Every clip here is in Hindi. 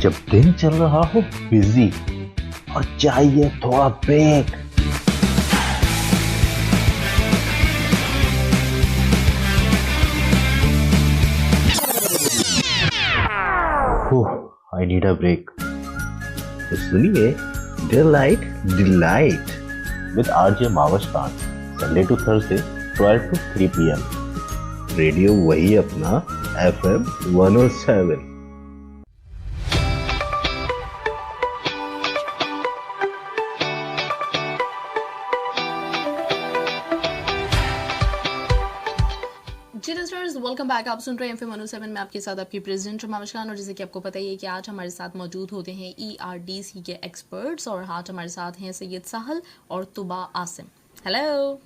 जब दिन चल रहा हो बिजी और चाहिए थोड़ा break, I need a break. तो सुनिए delight delight with RJ Mavastan, Sunday to Thursday 12 to 3 PM। Radio वही अपना FM 107। जी लिसनर्स, वेलकम बैक। आप सुन रहे हैं FM 107 में आपके साथ आपकी प्रेजेंट मावस्तान। और जैसे कि आपको पता ही है कि आज हमारे साथ मौजूद होते हैं ERDC के एक्सपर्ट्स, और आज हमारे साथ हैं सैयद साहल और तुबा आसिम। हेलो,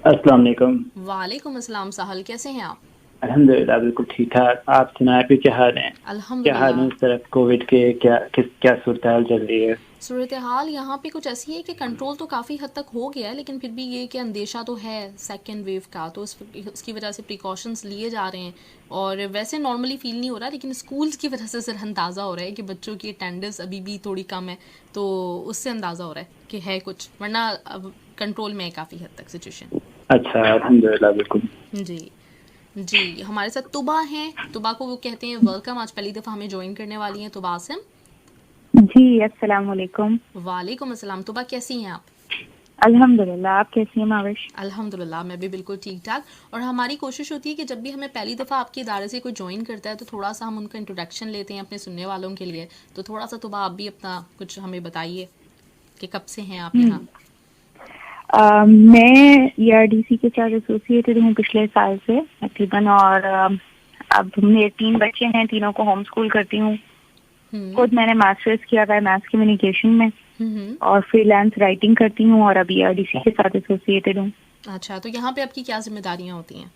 अस्सलाम वालेकुम। वालेकुम अस्सलाम। साहल, कैसे हैं आप? अल्हम्दुलिल्लाह बिल्कुल ठीक ठाक। आप सुनाए पे क्या हाल है? क्या हाल है इस तरफ कोविड के? क्या सूरत हाल चल रही है? सूरत हाल यहाँ पे कुछ ऐसी है कि कंट्रोल तो काफ़ी हद तक हो गया है, लेकिन फिर भी ये कि अंदेशा तो है सेकेंड वेव का, तो उसकी वजह से प्रिकॉशंस लिए जा रहे हैं। और वैसे नॉर्मली फील नहीं हो रहा, लेकिन स्कूल्स की वजह से सिर्फ अंदाज़ा हो रहा है कि बच्चों की अटेंडेंस अभी भी थोड़ी कम है, तो उससे अंदाज़ा हो रहा है कि है कुछ, वरना अब कंट्रोल में है काफ़ी हद तक सिचुएशन। अच्छा, अल्हम्दुलिल्लाह बिल्कुल। जी जी, हमारे साथ तुबा हैं। तुबा को वो कहते हैं वेलकम, आज पहली दफ़ा हमें ज्वाइन करने वाली हैं तुबा आसिम। जी अस्सलाम वालेकुम। वालेकुम अस्सलाम। तुबा, कैसी हैं आप? अल्हम्दुलिल्लाह, आप कैसी हैं माविश? अल्हम्दुलिल्लाह, मैं भी बिल्कुल ठीक ठाक। और हमारी कोशिश होती है कि जब भी हमें पहली दफ़ा आपके इदारे से कोई ज्वाइन करता है तो थोड़ा सा हम उनका इंट्रोडक्शन लेते हैं अपने सुनने वालों के लिए। तो थोड़ा सा तुबा आप भी अपना कुछ हमें बताइए कि कब से हैं आप यहाँ? मैं ERDC के साथ एसोसिएटेड हूँ पिछले साल से तकरीबन, और अब मेरे 3 बच्चे हैं, तीनों को होम स्कूल करती हूँ। खुद मैंने मास्टर्स किया हुआ है मैथ्स कम्युनिकेशन में, और फ्रीलांस राइटिंग करती हूँ, और अभी ERDC के साथ एसोसिएटेड हूँ। अच्छा, तो यहाँ पे आपकी क्या जिम्मेदारियाँ होती हैं?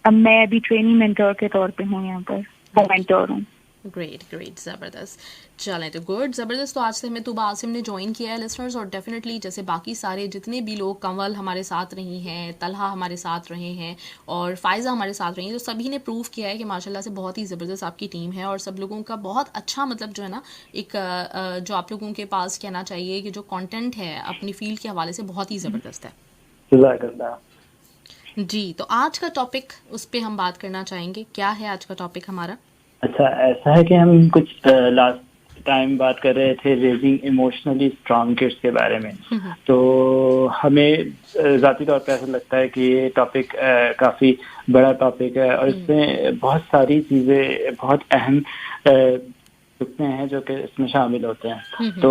अब मैं अभी ट्रेनिंग मेंटोर के तौर पे हूँ यहाँ पर, मेंटोर हूँ। ग्रेट ग्रेट, ज़बरदस्त। चलें, तो गुड, ज़बरदस्त। तो आज से हमें तुबा आसिम ने ज्वाइन किया है लिसनर्स, और डेफिनेटली जैसे बाकी सारे जितने भी लोग, कंवल हमारे साथ रही हैं, तलहा हमारे साथ रहे हैं, और फ़ायज़ा हमारे साथ रही हैं, तो सभी ने प्रूव किया है कि माशाल्लाह से बहुत ही ज़बरदस्त आपकी टीम है, और सब लोगों का बहुत अच्छा, मतलब जो है ना, एक जो आप लोगों के पास कहना चाहिए कि जो कंटेंट है अपनी फील्ड के हवाले से बहुत ही ज़बरदस्त है। जी, तो आज का टॉपिक, उस पर हम बात करना चाहेंगे। क्या है आज का टॉपिक हमारा? अच्छा, ऐसा है कि हम कुछ लास्ट टाइम बात कर रहे थे रेजिंग इमोशनली स्ट्रांग किड्स के बारे में। तो हमें ज़ाती तौर पे ऐसा लगता है कि ये टॉपिक काफ़ी बड़ा टॉपिक है, और इसमें बहुत सारी चीज़ें, बहुत अहम नुकते हैं जो कि इसमें शामिल होते हैं। तो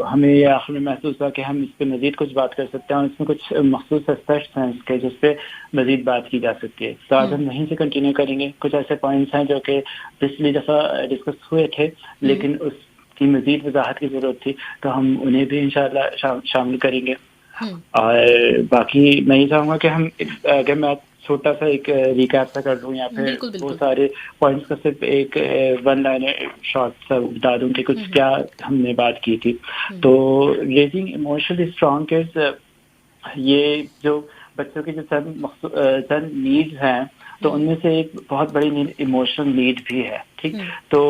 हमें ये आखिर में महसूस हुआ कि हम इस पर मज़ीद कुछ बात कर सकते हैं, और इसमें कुछ मखसूस एस्पेक्ट्स हैं इसके जिस पे मज़ीद बात की जा सकती है। तो आज हम वहीं से कंटिन्यू करेंगे। कुछ ऐसे पॉइंट्स हैं जो कि पिछली दफ़ा डिस्कस हुए थे, लेकिन उसकी मज़ीद वजाहत की ज़रूरत थी, तो हम उन्हें भी इंशाअल्लाह शामिल करेंगे। और बाकी मैं ये चाहूँगा कि हम, अगर मैं छोटा सा एक रिकैप सा कर दूं, या फिर वो सारे पॉइंट्स का सिर्फ एक वन लाइनर शॉर्ट सा बता दूं कि कुछ क्या हमने बात की थी। तो रेजिंग इमोशनली स्ट्रांग किड्स, ये जो बच्चों की जो चंद नीड्स हैं, तो उनमें से एक बहुत बड़ी नीड इमोशनल नीड भी है। ठीक, तो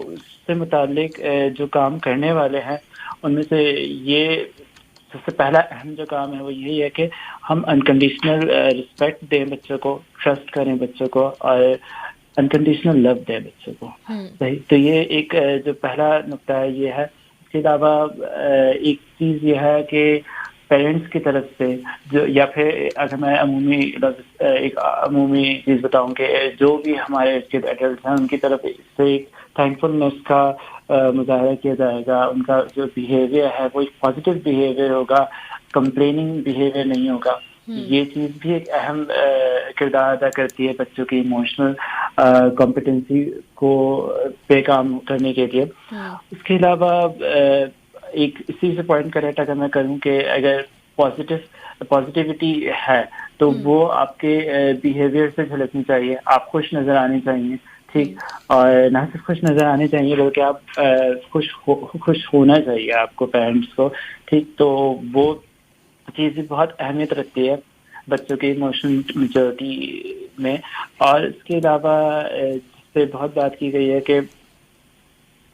उससे मुतालिक जो काम करने वाले हैं उनमें से ये सबसे पहला अहम जो काम है वो यही है कि हम अनकंडीशनल रिस्पेक्ट दें बच्चों को, ट्रस्ट करें बच्चों को, और अनकंडीशनल लव दें बच्चों को। सही, तो ये एक जो पहला नुक्ता है ये है। इसके अलावा एक चीज़ ये है कि पेरेंट्स की तरफ से जो, या फिर अगर मैं एक अमूमी चीज़ बताऊं कि जो भी हमारे एडल्ट हैं उनकी तरफ से एक थैंकफुलनेस का मुजाहरा किया जाएगा। उनका जो बिहेवियर है वो एक पॉजिटिव बिहेवियर होगा, कंप्लेनिंग बिहेवियर नहीं होगा। ये चीज़ भी एक अहम किरदार अदा करती है बच्चों की इमोशनल कॉम्पिटेंसी को पे काम करने के लिए। उसके अलावा एक इसी से पॉइंट करेक्ट अगर मैं करूँ कि अगर पॉजिटिविटी है तो वो आपके बिहेवियर से झलकनी चाहिए। आप खुश नज़र आने चाहिए, ठीक, और ना सिर्फ खुश नज़र आने चाहिए बल्कि आप खुश होना चाहिए आपको, पेरेंट्स को। ठीक, तो वो चीज़ बहुत अहमियत रखती है बच्चों के इमोशनल मैच्योरिटी में। और इसके अलावा पे बहुत बात की गई है कि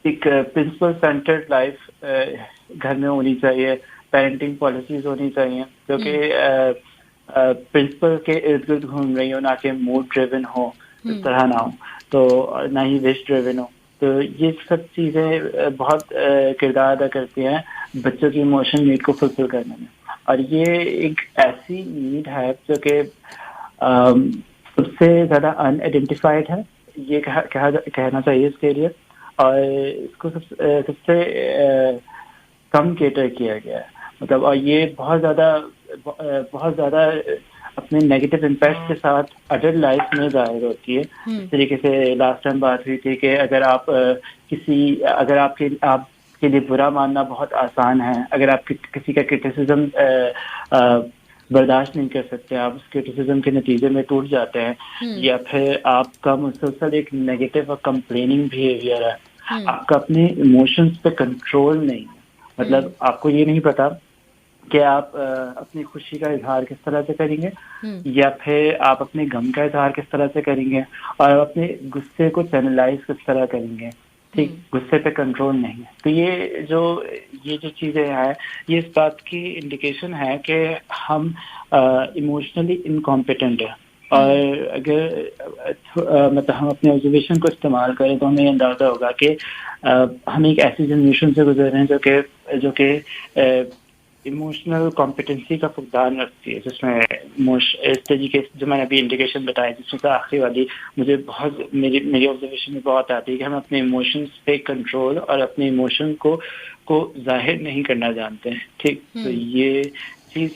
एक प्रिंसिपल सेंटर्ड लाइफ घर में होनी चाहिए, पेरेंटिंग पॉलिसीज होनी चाहिए जो कि प्रिंसिपल के इर्द गिर्द घूम रही हो, ना कि मूड ड्रिवन हो, इस तरह ना हो, तो ना ही विश ड्रिवन हो। तो ये सब चीजें बहुत किरदार अदा करती हैं बच्चों की इमोशन नीड को फुलफिल करने में। और ये एक ऐसी नीड है जो कि सबसे ज्यादा अनआइडेंटिफाइड है, ये कहना चाहिए इसके लिए, और इसको सबसे कम केटर किया गया है, मतलब। और ये बहुत ज्यादा अपने नेगेटिव इम्पैक्ट के साथ अडल्ट लाइफ में जाहिर होती है। इस तरीके से लास्ट टाइम बात हुई थी कि अगर आपके लिए बुरा मानना बहुत आसान है, अगर आप किसी का क्रिटिसिज्म बर्दाश्त नहीं कर सकते, आप उस क्रिटिसिज्म के नतीजे में टूट जाते हैं, या फिर आपका मुसलसल एक नेगेटिव और कंप्लेनिंग बिहेवियर है, आपका अपने इमोशंस पे कंट्रोल नहीं है, मतलब आपको ये नहीं पता कि आप अपनी खुशी का इजहार किस तरह से करेंगे या फिर आप अपने गम का इजहार किस तरह से करेंगे, और अपने गुस्से को चैनलाइज किस तरह करेंगे, ठीक, गुस्से पे कंट्रोल नहीं है। तो ये जो चीजें हैं, ये इस बात की इंडिकेशन है कि हम इमोशनली इनकॉम्पिटेंट है। और अगर मतलब हम अपने ऑब्जर्वेशन को इस्तेमाल करें तो हमें अंदाजा होगा कि हम एक ऐसी जनरेशन से गुजर रहे हैं जो कि इमोशनल कॉम्पिटेंसी का फुकदान रखती है, जिसमें इस तरीके से जो मैंने अभी इंडिकेशन बताया, जिसमें से आखिरी वाली मुझे बहुत मेरी ऑब्जर्वेशन में बहुत आती है कि हम अपने इमोशंस पे कंट्रोल और अपने इमोशन को जाहिर नहीं करना जानते हैं, ठीक। तो ये चीज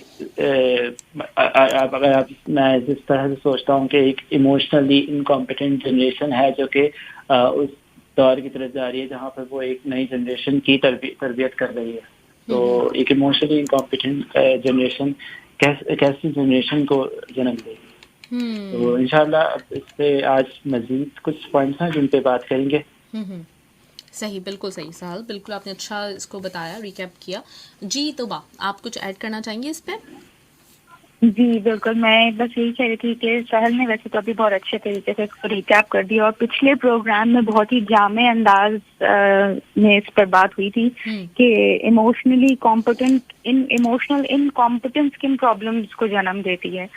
मैं जिस तरह से सोचता हूँ कि एक इमोशनली इनकॉम्पिटेंट जनरेशन है जो कि उस दौर की तरफ जा रही है जहाँ पर वो एक नई जनरेशन की तरबियत कर रही है। तो एक इमोशनली इनकॉम्पिटेंट जनरेशन कैसी जनरेशन को जन्म देगी। तो इंशाल्लाह इस पे आज मजीद कुछ पॉइंट्स हैं जिन पे बात करेंगे। सही, बिल्कुल सही साहल, बिल्कुल आपने अच्छा इसको बताया, रिकैप किया। जी तोबा, आप कुछ ऐड करना चाहेंगे इस पे? जी बिल्कुल, मैं बस यही कह रही थी कि सहल ने वैसे तो अभी बहुत अच्छे तरीके से इसको रिकैप कर दिया, और पिछले प्रोग्राम में बहुत ही जामे अंदाज में इस पर बात हुई थी कि इमोशनल इनकॉम्पिटेंस किन प्रॉब्लम्स को जन्म देती है।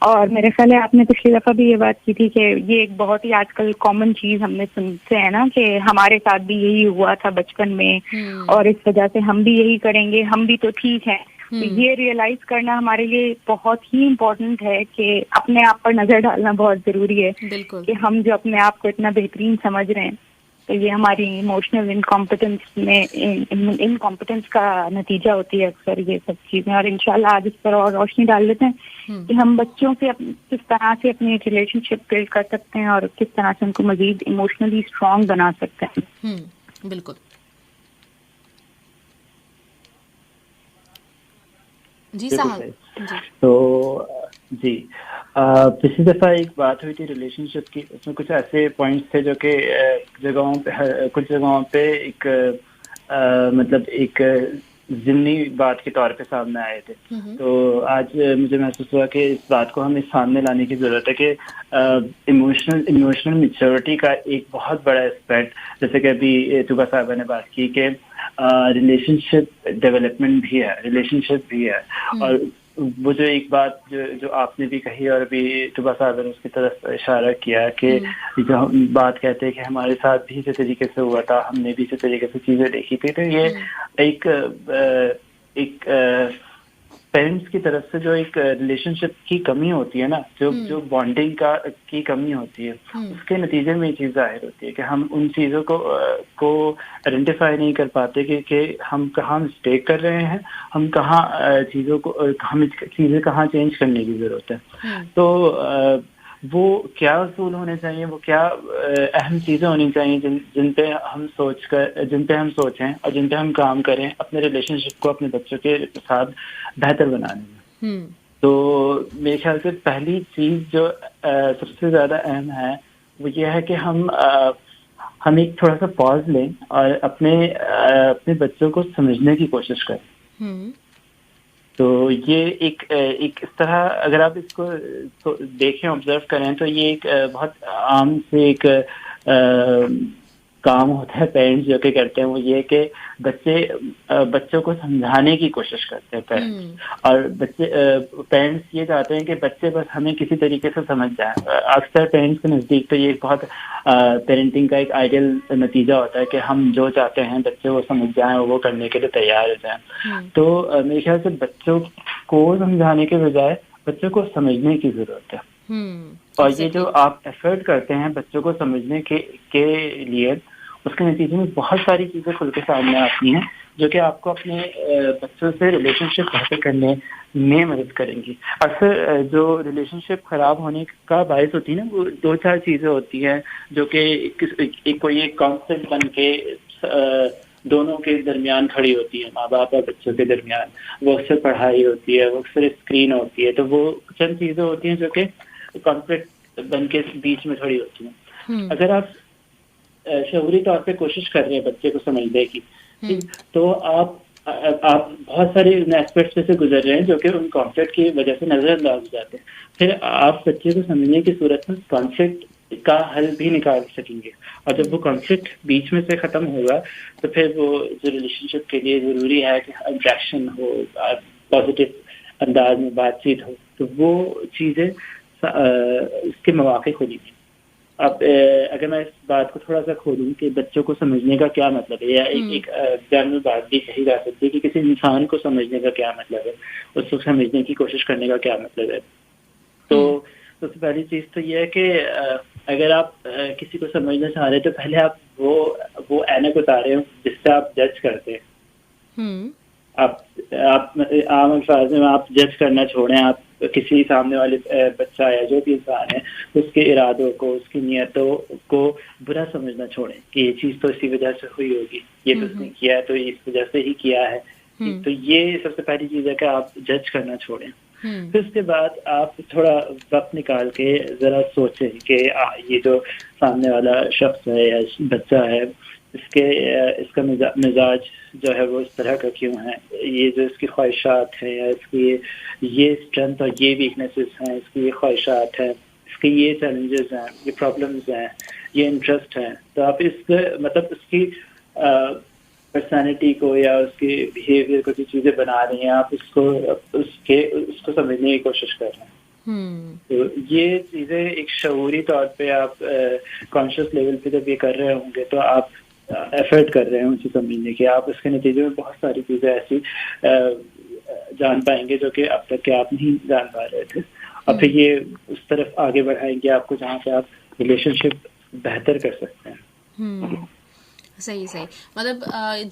और मेरे ख्याल है आपने पिछली दफा भी ये बात की थी कि ये एक बहुत ही आजकल कॉमन चीज हमने सुनते हैं ना, कि हमारे साथ भी यही हुआ था बचपन में, और इस वजह से हम भी यही करेंगे, हम भी तो ठीक है। तो ये रियलाइज करना हमारे लिए बहुत ही इम्पोर्टेंट है कि अपने आप पर नजर डालना बहुत जरूरी है कि हम जो अपने आप को इतना बेहतरीन समझ रहे हैं, तो ये हमारी इमोशनल इनकॉम्पिटेंस का नतीजा होती है अक्सर ये सब चीजें। और इंशाल्लाह आज इस पर और रोशनी डाल लेते हैं कि हम बच्चों से किस तरह से अपनी रिलेशनशिप बिल्ड कर सकते हैं और किस तरह से उनको मजीद इमोशनली स्ट्रांग बना सकते हैं। बिल्कुल जी साहब। तो जी पिछली दफा एक बात हुई थी रिलेशनशिप की, उसमें कुछ ऐसे पॉइंट्स थे जो कि कुछ जगहों पे एक मतलब एक ज़िमनी बात के तौर पे सामने आए थे। तो आज मुझे महसूस हुआ कि इस बात को हमें सामने लाने की जरूरत है कि इमोशनल मैच्योरिटी का एक बहुत बड़ा एस्पेक्ट, जैसे कि अभी तुबा साहबा ने बात की कि रिलेशनशिप डेवलपमेंट भी है, रिलेशनशिप भी है। और वो जो एक बात जो आपने भी कही और अभी तुबा साहब ने उसकी तरफ इशारा किया कि जो हम बात कहते हैं कि हमारे साथ भी इसी तरीके से हुआ था, हमने भी इसी तरीके से चीजें देखी थी। तो ये एक पेरेंट्स की तरफ से जो एक रिलेशनशिप की कमी होती है ना, जो बॉन्डिंग की कमी होती है, उसके नतीजे में ये चीज जाहिर होती है कि हम उन चीजों को आइडेंटिफाई नहीं कर पाते कि हम कहाँ मिस्टेक कर रहे हैं, हम कहाँ हमें चीजें कहाँ चेंज करने की जरूरत है। तो वो क्या असूल होने चाहिए, वो क्या अहम चीजें होनी चाहिए जिन पे हम सोचें और जिन पे हम काम करें अपने रिलेशनशिप को अपने बच्चों के साथ बेहतर बनाने में। तो मेरे ख्याल से पहली चीज जो सबसे ज्यादा अहम है वो ये है कि हम एक थोड़ा सा पॉज लें और अपने बच्चों को समझने की कोशिश करें। तो ये एक इस तरह अगर आप इसको देखें, ऑब्जर्व करें, तो ये एक बहुत आम से एक काम होता है पेरेंट्स जो कि करते हैं वो ये कि बच्चों को समझाने की कोशिश करते हैं पेरेंट्स, और पेरेंट्स ये चाहते हैं कि बच्चे बस हमें किसी तरीके से समझ जाए। अक्सर पेरेंट्स के नज़दीक तो ये बहुत पेरेंटिंग का एक आइडियल नतीजा होता है कि हम जो चाहते हैं बच्चे वो समझ जाएं और वो करने के लिए तैयार हो जाएं। तो मेरे ख्याल से बच्चों को समझाने के बजाय बच्चों को समझने की जरूरत है। और ये जो आप एफर्ट करते हैं बच्चों को समझने के लिए, उसके नतीजे में बहुत सारी चीजें खुल के सामने आती हैं जो कि आपको अपने बच्चों से रिलेशनशिप बेहतर करने में मदद करेंगी। अक्सर जो रिलेशनशिप खराब होने का बायस होती है ना, वो 2-4 चीजें होती हैं जो कि कोई एक कॉन्फ्लिक्ट बन के दोनों के दरमियान खड़ी होती है, माँ बाप और बच्चों के दरमियान। वो अक्सर पढ़ाई होती है, वो अक्सर स्क्रीन होती है। तो वो चंद चीजें होती हैं जो कि कॉन्फ्लिक्ट बन के बीच में खड़ी होती हैं। अगर आप शऊरी तौर पे कोशिश कर रहे हैं बच्चे को समझने की, तो आप बहुत सारे एस्पेक्ट्स से गुजर रहे हैं जो कि उन कॉन्फ्लिक्ट की वजह से नजरअंदाज हो जाते हैं। फिर आप बच्चे को समझने की सूरत में कॉन्फ्लिक्ट का हल भी निकाल सकेंगे, और जब वो कॉन्फ्लिक्ट बीच में से खत्म होगा तो फिर वो जो रिलेशनशिप के लिए जरूरी है कि इंटरेक्शन हो, पॉजिटिव अंदाज में बातचीत हो, तो वो चीजें इसके मौके खुलेंगे। अब अगर मैं इस बात को थोड़ा सा खोलूं कि बच्चों को समझने का क्या मतलब है, या एक जनरल बात भी कही जा सकती है कि किसी इंसान को समझने का क्या मतलब है, उसको समझने की कोशिश करने का क्या मतलब है। तो सबसे पहली चीज तो ये है कि अगर आप किसी को समझना चाह रहे हैं तो पहले आप वो ऐनक उतारे जिससे आप जज करते हैं। आप आम अल्फाज में आप जज करना छोड़ें। आप किसी सामने वाले बच्चा या जो भी इंसान है उसके इरादों को, उसकी नियतों को बुरा समझना छोड़ें कि ये चीज तो इसी वजह से हुई होगी, ये तो उसने किया है तो इस वजह से ही किया है। तो ये सबसे पहली चीज है कि आप जज करना छोड़ें। फिर उसके बाद आप थोड़ा वक्त निकाल के जरा सोचें कि ये जो सामने वाला शख्स है या बच्चा है, इसका मिजाज जो है वो इस तरह का क्यों है, ये जो इसकी ख्वाहिशात हैं या इसकी ये स्ट्रेंथ और ये वीकनेसेस हैं, इसकी ये ख्वाहिशात हैं, इसके ये चैलेंजेस हैं, ये प्रॉब्लम्स हैं, ये इंटरेस्ट हैं। तो आप मतलब उसकी पर्सनालिटी को या उसके बिहेवियर को जो चीजें बना रही हैं, आप उसको समझने की कोशिश कर रहे हैं। तो ये चीजें एक शऊरी तौर पे आप कॉन्शियस लेवल पे जब ये कर रहे होंगे तो आप एफर्ट कर रहे हैं उसे समझने की। आप उसके नतीजे में बहुत सारी चीजें ऐसी जान पाएंगे जो कि अब तक के आप नहीं जान पा रहे थे, और फिर ये उस तरफ आगे बढ़ाएंगे आपको जहाँ पे आप रिलेशनशिप बेहतर कर सकते हैं। सही मतलब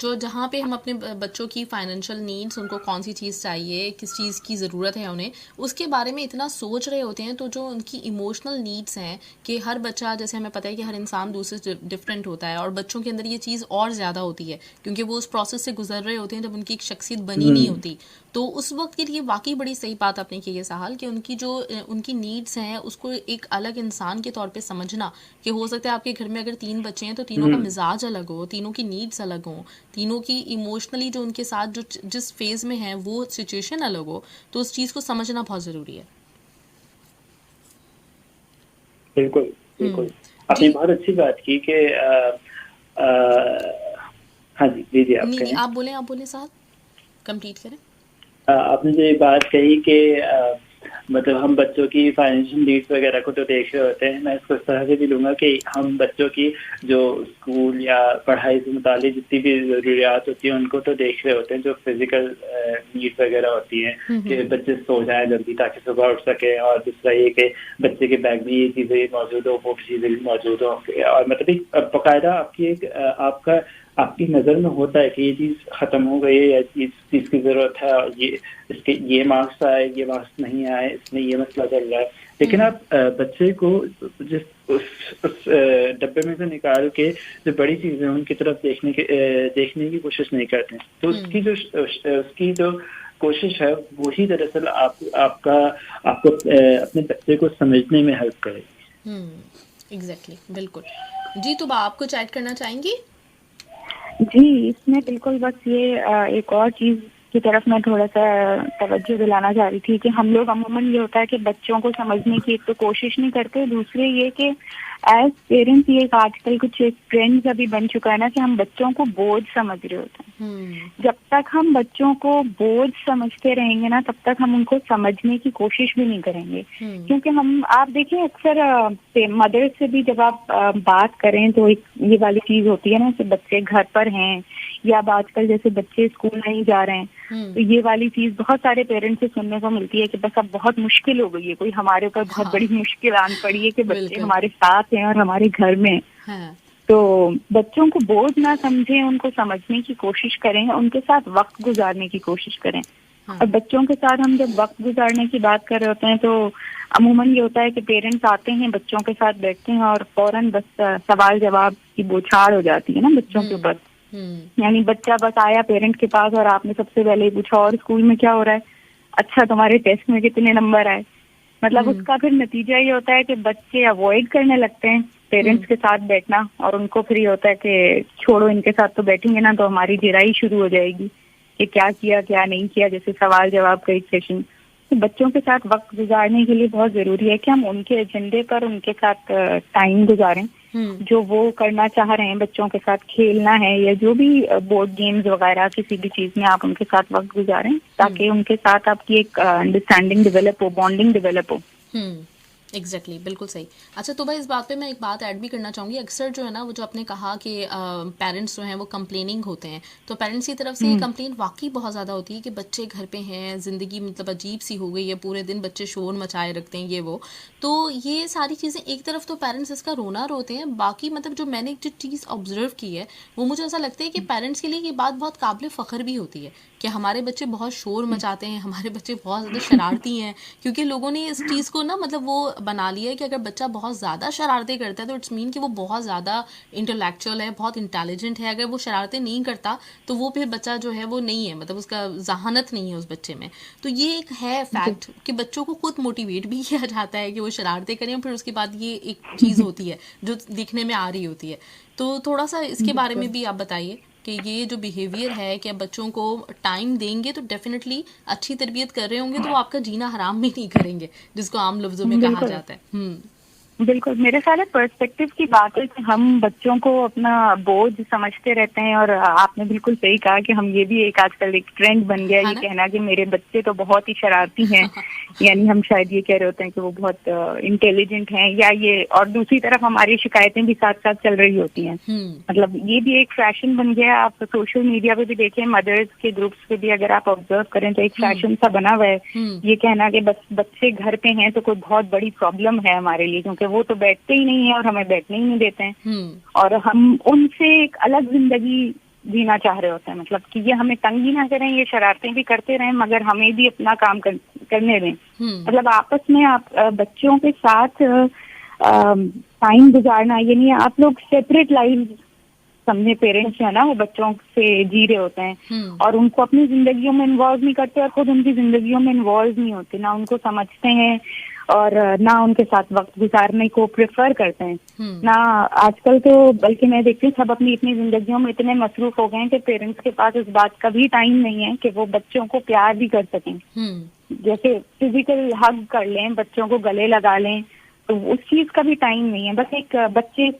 जो जहाँ पे हम अपने बच्चों की फाइनेंशियल नीड्स, उनको कौन सी चीज़ चाहिए, किस चीज़ की ज़रूरत है उन्हें, उसके बारे में इतना सोच रहे होते हैं, तो जो उनकी इमोशनल नीड्स हैं कि हर बच्चा, जैसे हमें पता है कि हर इंसान दूसरे से डिफरेंट होता है, और बच्चों के अंदर ये चीज़ और ज़्यादा होती है क्योंकि वो उस प्रोसेस से गुजर रहे होते हैं जब उनकी एक शख्सियत बनी नहीं होती। तो उस वक्त के लिए वाकई बड़ी सही बात आपने की है साहल, कि उनकी नीड्स हैं उसको एक अलग इंसान के तौर पे समझना, कि हो सकता है आपके घर में अगर 3 बच्चे हैं तो तीनों का मिजाज अलग हो, तीनों की नीड्स अलग हो, तीनों की इमोशनली जो उनके साथ जो जिस फेज में है वो सिचुएशन अलग हो, तो उस चीज को समझना बहुत जरूरी है। बिल्कुल बिल्कुल, आपने बहुत अच्छी बात की कि हाँ जी दीजिए आप बोले साहब, कंप्लीट करें। आपने जो ये बात कही कि मतलब हम बच्चों की फाइनेंशियल नीड्स वगैरह को तो देख रहे होते हैं, मैं इसको इस तरह से भी लूंगा कि हम बच्चों की जो स्कूल या पढ़ाई से मुतालिक जितनी भी जरूरियात होती है उनको तो देख रहे होते हैं। जो फिजिकल नीड्स वगैरह होती हैं कि बच्चे सो जाएं जल्दी ताकि सुबह उठ सके, और दूसरा ये कि बच्चे के बैग में ये चीज़ें मौजूद हो, वो चीज़ें भी मौजूद हो, और मतलब बाकायदा आपकी नज़र में होता है कि ये चीज़ ख़त्म हो गई है या इस चीज़ की ज़रूरत है, और ये मार्क्स आए, ये मार्क्स नहीं आए, इसमें ये मसला चल रहा है। लेकिन आप बच्चे को उस डब्बे में से निकाल के जो बड़ी चीज़ें उनकी तरफ देखने की कोशिश नहीं करते। तो उसकी जो कोशिश है वही दरअसल आपको अपने बच्चे को समझने में हेल्प करेगी। एग्जैक्टली, बिल्कुल जी। तो आप कुछ ऐड करना चाहेंगी? जी, इसमें बिल्कुल बस ये एक और चीज की तरफ मैं थोड़ा सा तवज्जो दिलाना चाह रही थी कि हम लोग अमूमन ये होता है कि बच्चों को समझने की एक तो कोशिश नहीं करते, दूसरे ये कि एज पेरेंट्स ये एक आजकल कुछ एक ट्रेंड अभी बन चुका है ना कि हम बच्चों को बोझ समझ रहे होते हैं। जब तक हम बच्चों को बोझ समझते रहेंगे ना तब तक हम उनको समझने की कोशिश भी नहीं करेंगे। क्योंकि हम आप देखिए अक्सर मदर्स से भी जब आप बात करें तो एक ये वाली चीज होती है ना कि बच्चे घर पर हैं या अब आजकल जैसे बच्चे स्कूल नहीं जा रहे हैं तो ये वाली चीज बहुत सारे पेरेंट्स से सुनने को मिलती है कि बस अब बहुत मुश्किल हो गई है, कोई हमारे ऊपर बहुत बड़ी मुश्किल आन पड़ी है कि बच्चे हमारे साथ हैं और हमारे घर में। तो बच्चों को बोझ ना समझें, उनको समझने की कोशिश करें, उनके साथ वक्त गुजारने की कोशिश करें। और बच्चों के साथ हम जब वक्त गुजारने की बात कर रहे होते हैं तो अमूमन ये होता है कि पेरेंट्स आते हैं, बच्चों के साथ बैठते हैं और फौरन बस सवाल जवाब की बौछार हो जाती है ना बच्चों के ऊपर। यानी बच्चा बस आया पेरेंट के पास और आपने सबसे पहले पूछा और स्कूल में क्या हो रहा है, अच्छा तुम्हारे टेस्ट में कितने नंबर आए। मतलब उसका फिर नतीजा ये होता है कि बच्चे अवॉइड करने लगते हैं पेरेंट्स के साथ बैठना और उनको फिर ये होता है कि छोड़ो इनके साथ तो बैठेंगे ना तो हमारी जिराई शुरू हो जाएगी कि क्या किया क्या नहीं किया, जैसे सवाल जवाब का एक सेशन। तो बच्चों के साथ वक्त गुजारने के लिए बहुत जरूरी है कि हम उनके एजेंडे पर उनके साथ टाइम गुजारें। जो वो करना चाह रहे हैं, बच्चों के साथ खेलना है या जो भी बोर्ड गेम्स वगैरह किसी भी चीज में आप उनके साथ वक्त गुजारें ताकि उनके साथ आपकी एक अंडरस्टैंडिंग डेवलप हो, बॉन्डिंग डेवलप हो। एग्जैक्टली बिल्कुल सही। अच्छा तो भाई इस बात पे मैं एक बात ऐड भी करना चाहूँगी, अक्सर जो है ना वो जो आपने कहा कि पेरेंट्स जो हैं वो कंप्लेनिंग होते हैं, तो पेरेंट्स की तरफ से ये कंप्लेन वाकई बहुत ज़्यादा होती है कि बच्चे घर पे हैं, ज़िंदगी मतलब अजीब सी हो गई है, पूरे दिन बच्चे शोर मचाए रखते हैं ये वो। तो ये सारी चीज़ें एक तरफ तो पेरेंट्स इसका रोना रोते हैं, बाकी मतलब जो मैंने जो चीज़ ऑब्जर्व की है वो मुझे ऐसा लगता है कि पेरेंट्स के लिए ये बात बहुत काबिल फ़ख्र भी होती है कि हमारे बच्चे बहुत शोर मचाते हैं, हमारे बच्चे बहुत ज़्यादा शरारती हैं, क्योंकि लोगों ने इस चीज़ को ना मतलब वो बना लिया है कि अगर बच्चा बहुत ज़्यादा शरारतें करता है तो इट्स मीन कि वो बहुत ज़्यादा इंटेलेक्चुअल है, बहुत इंटेलिजेंट है। अगर वो शरारतें नहीं करता तो वो फिर बच्चा जो है वो नहीं है, मतलब उसका जहानत नहीं है उस बच्चे में। तो ये एक है फैक्ट कि बच्चों को खुद मोटिवेट भी किया जाता है कि वो शरारतें करें, फिर उसके बाद ये एक चीज़ होती है जो दिखने में आ रही होती है। तो थोड़ा सा इसके बारे में भी आप बताइए कि ये जो बिहेवियर है कि आप बच्चों को टाइम देंगे तो डेफिनेटली अच्छी तरबियत कर रहे होंगे तो वो आपका जीना हराम भी नहीं करेंगे, जिसको आम लफ्जों में कहा जाता है। बिल्कुल, मेरे ख्याल है पर्सपेक्टिव की बात है कि हम बच्चों को अपना बोझ समझते रहते हैं और आपने बिल्कुल सही कहा कि हम ये भी एक आजकल एक ट्रेंड बन गया है ये कहना कि मेरे बच्चे तो बहुत ही शरारती हैं। यानी हम शायद ये कह रहे होते हैं कि वो बहुत इंटेलिजेंट हैं या ये, और दूसरी तरफ हमारी शिकायतें भी साथ साथ चल रही होती हैं। मतलब ये भी एक फैशन बन गया। आप सोशल मीडिया पे भी देखें, मदर्स के ग्रुप्स पे भी अगर आप ऑब्जर्व करें तो एक फैशन सा बना हुआ है ये कहना कि बस बच्चे घर पे हैं तो कोई बहुत बड़ी प्रॉब्लम है हमारे लिए, क्योंकि वो तो बैठते ही नहीं है और हमें बैठने ही नहीं देते हैं और हम उनसे एक अलग जिंदगी जीना चाह रहे होते हैं। मतलब कि ये हमें तंग ही ना करें, ये शरारतें भी करते रहें मगर हमें भी अपना काम करने दें। मतलब आपस में आप बच्चों के साथ टाइम गुजारना, यानी आप लोग सेपरेट लाइफ समझे, पेरेंट्स है ना वो बच्चों से जी रहे होते हैं और उनको अपनी जिंदगियों में इन्वॉल्व नहीं करते और खुद उनकी जिंदगियों में इन्वॉल्व नहीं होते, ना उनको समझते हैं और ना उनके साथ वक्त गुजारने को प्रेफर करते हैं ना। आजकल तो बल्कि मैं देखती हूँ सब अपनी इतनी जिंदगियों में इतने मसरूफ हो गए हैं कि पेरेंट्स के पास इस बात का भी टाइम नहीं है कि वो बच्चों को प्यार भी कर सकें। जैसे फिजिकल हग कर लें, बच्चों को गले लगा लें, तो उस चीज का भी टाइम नहीं है। बस एक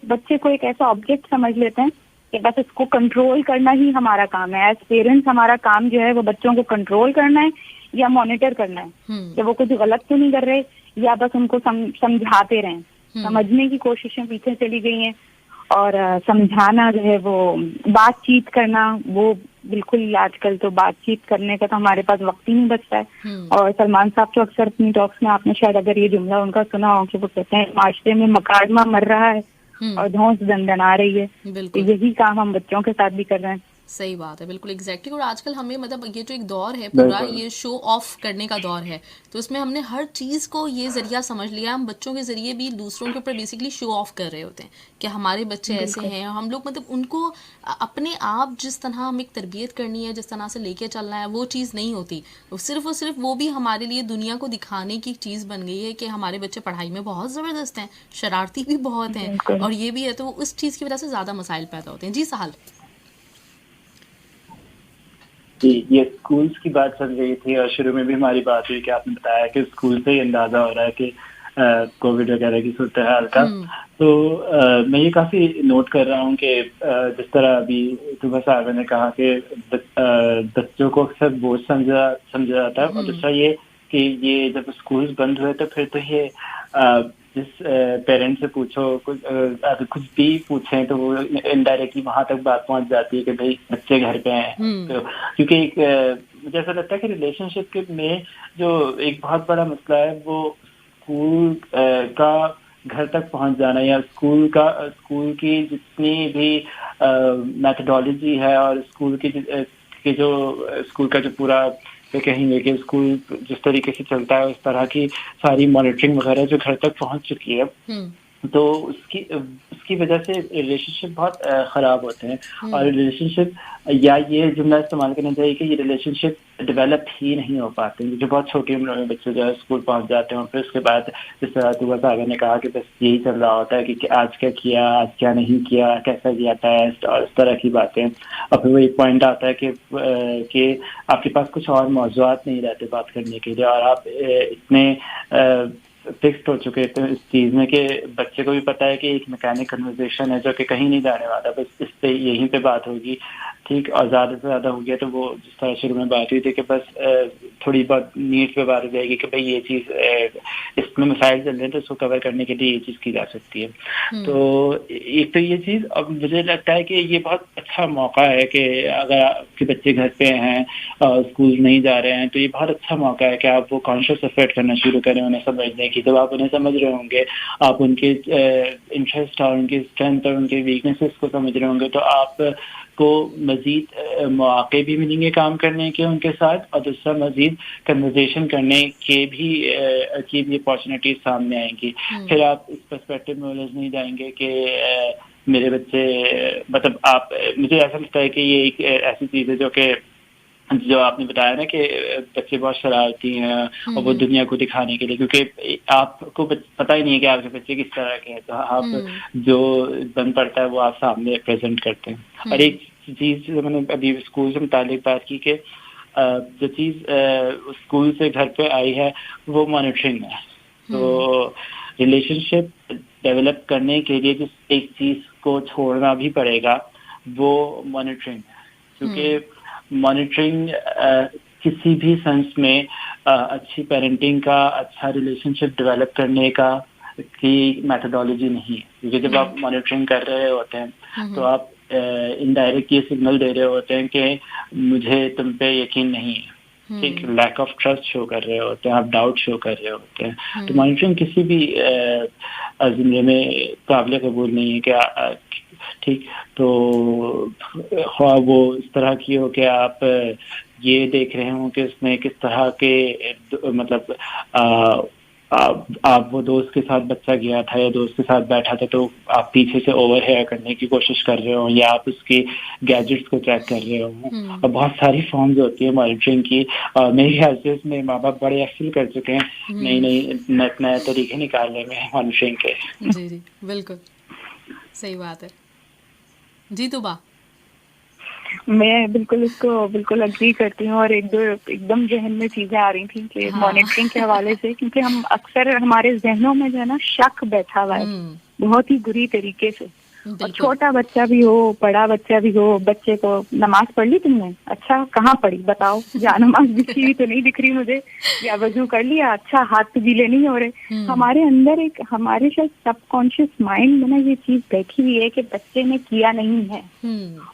बच्चे को एक ऐसा ऑब्जेक्ट समझ लेते हैं कि बस इसको कंट्रोल करना ही हमारा काम है। एज पेरेंट्स हमारा काम जो है वो बच्चों को कंट्रोल करना है या मॉनिटर करना है कि वो कुछ गलत तो नहीं कर रहे, या बस उनको समझाते रहें। समझने की कोशिशें पीछे चली गई हैं और समझाना जो है वो, बातचीत करना वो बिल्कुल, आजकल तो बातचीत करने का तो हमारे पास वक्त ही नहीं बचता है। और सलमान साहब तो अक्सर अपनी टॉक्स में, आपने शायद अगर ये जुमला उनका सुना हो कि वो कहते हैं माशरे में मकारमा मर रहा है और धौंस दंदना रही है। तो यही काम हम बच्चों के साथ भी कर रहे हैं। सही बात है, बिल्कुल एग्जैक्टली। और आजकल हमें मतलब ये जो एक दौर है पूरा ये शो ऑफ करने का दौर है, तो इसमें हमने हर चीज़ को ये जरिया समझ लिया, हम बच्चों के जरिए भी दूसरों के ऊपर बेसिकली शो ऑफ कर रहे होते हैं कि हमारे बच्चे ऐसे हैं। हम लोग मतलब उनको अपने आप जिस तरह हम एक तरबियत करनी है, जिस तरह से लेके चलना है, वो चीज़ नहीं होती। सिर्फ और सिर्फ वो भी हमारे लिए दुनिया को दिखाने की चीज़ बन गई है कि हमारे बच्चे पढ़ाई में बहुत ज़बरदस्त हैं, शरारती भी बहुत हैं और ये भी है, तो उस चीज़ की वजह से ज़्यादा मसाइल पैदा होते हैं। जी साहल। ये स्कूल्स की बात चल रही थी और शुरू में भी हमारी बात हुई कि आपने बताया कि स्कूल से ही अंदाजा हो रहा है कि कोविड वगैरह की सूरत हाल का। तो मैं ये काफी नोट कर रहा हूँ कि जिस तरह अभी तुबा साहब ने कहा कि बच्चों को अक्सर बोझ समझा जाता है, और दूसरा ये कि ये जब स्कूल बंद हुए तो फिर तो ये जिस पेरेंट्स से पूछो अगर कुछ भी पूछें तो वो इनडायरेक्टली वहां तक बात पहुंच जाती है कि भाई बच्चे घर पे हैं। तो क्योंकि एक मुझे ऐसा लगता है कि रिलेशनशिप के में जो एक बहुत बड़ा मसला है वो स्कूल का घर तक पहुंच जाना, या स्कूल की जितनी भी मेथडोलॉजी है और स्कूल की जो स्कूल का जो पूरा तो कहेंगे कि स्कूल जिस तरीके से चलता है उस तरह की सारी मॉनिटरिंग वगैरह जो घर तक पहुंच चुकी है, तो उसकी वजह से रिलेशनशिप बहुत खराब होते हैं। और रिलेशनशिप, या ये जुमला इस्तेमाल करना चाहिए कि ये रिलेशनशिप डेवलप ही नहीं हो पाते, जो बहुत छोटी उम्र में बच्चे जो है स्कूल पहुंच जाते हैं और फिर उसके बाद जिस तरह तुबा सागर ने कहा कि बस यही चल रहा होता है कि आज क्या किया, आज क्या नहीं किया, कैसा किया टेस्ट और इस तरह की बातें। और फिर वो एक पॉइंट आता है कि आपके पास कुछ और मौज़ूआत नहीं रहते बात करने के लिए, और आप इतने फिक्स्ड हो चुके थे इस चीज में कि बच्चे को भी पता है कि एक मैकेनिक कन्वर्सेशन है जो कि कहीं नहीं जाने वाला, बस इस पे यहीं पे बात होगी, ठीक। और ज्यादा से ज्यादा हो गया तो वो जिस तरह शुरू में बात हुई थी कि बस थोड़ी बहुत नीड पे बात हो जाएगी कि भाई ये चीज इसमें मिसाइल चल रहे हैं तो इसको कवर करने के लिए ये चीज की जा सकती है। तो एक तो ये चीज, अब मुझे लगता है कि ये बहुत अच्छा मौका है कि अगर आपके बच्चे घर पे हैं और स्कूल नहीं जा रहे हैं तो ये बहुत अच्छा मौका है कि आप वो कॉन्शियस एफर्ट करना शुरू करें उन्हें समझने की। जब आप उन्हें समझ रहे होंगे, आप उनके इंटरेस्ट और उनकी स्ट्रेंथ और उनके वीकनेसेस को समझ रहे होंगे, तो आप को मजीद मौके भी मिलेंगे काम करने के उनके साथ, और दूसरा मजीद कन्वर्सेशन करने के भी अपॉर्चुनिटीज सामने आएंगी। फिर आप इस पर्सपेक्टिव में उलझ नहीं जाएंगे कि मेरे बच्चे, मतलब आप, मुझे ऐसा लगता है कि ये एक ऐसी चीज है जो आपने बताया ना कि बच्चे बहुत शरारती हैं और वो दुनिया को दिखाने के लिए, क्योंकि आपको पता ही नहीं है कि आपके बच्चे किस तरह के हैं, तो आप जो बन पड़ता है वो आप सामने प्रेजेंट करते हैं। और एक चीज जो मैंने अभी स्कूल से मुतालिक बात की कि जो चीज स्कूल से घर पे आई है वो मॉनिटरिंग है। तो रिलेशनशिप डेवलप करने के लिए जिस एक चीज को छोड़ना भी पड़ेगा वो मॉनिटरिंग है, क्योंकि मॉनिटरिंग किसी भी सेंस में अच्छी पेरेंटिंग का, अच्छा रिलेशनशिप डेवलप करने का की मेथोडोलॉजी नहीं है। क्योंकि जब आप मॉनिटरिंग कर रहे होते हैं तो आप इनडायरेक्ट ये सिग्नल दे रहे होते हैं कि मुझे तुम पे यकीन नहीं है, ठीक, लैक ऑफ ट्रस्ट शो कर रहे होते हैं, आप डाउट शो कर रहे होते हैं। तो मॉनिटरिंग किसी भी जिम्मे में काबिल कबूल नहीं है कि ठीक। तो वो इस तरह की हो कि आप ये देख रहे हो कि उसने किस तरह के मतलब आप वो दोस्त के साथ बच्चा गया था या दोस्त के साथ बैठा था तो आप पीछे से ओवर हेयर करने की कोशिश कर रहे हो, या आप उसके गैजेट्स को चेक कर रहे हो। और बहुत सारी फॉर्म्स होती है मॉनिटरिंग की। मेरे ख्याल से उसमें माँ बाप बड़े एक्सेल कर चुके हैं नए तरीके निकालने में मॉनिटरिंग के। जी जी बिल्कुल सही बात है। जी तुबा, मैं बिल्कुल अग्री करती हूँ, और एक दो एकदम जहन में चीजें आ रही थी कि मॉनिटरिंग के हवाले से, क्योंकि हम अक्सर हमारे जहनों में जो है ना शक बैठा हुआ है बहुत ही बुरी तरीके से। और छोटा बच्चा भी हो, बड़ा बच्चा भी हो, बच्चे को नमाज पढ़ ली तुमने? अच्छा कहाँ पढ़ी बताओ, या नमाज दिखी हुई तो नहीं दिख रही मुझे, या वजू कर लिया? अच्छा हाथ तो गीले नहीं हो रहे। हमारे अंदर हमारे शायद सबकॉन्शियस माइंड में ना ये चीज बैठी हुई है कि बच्चे ने किया नहीं है,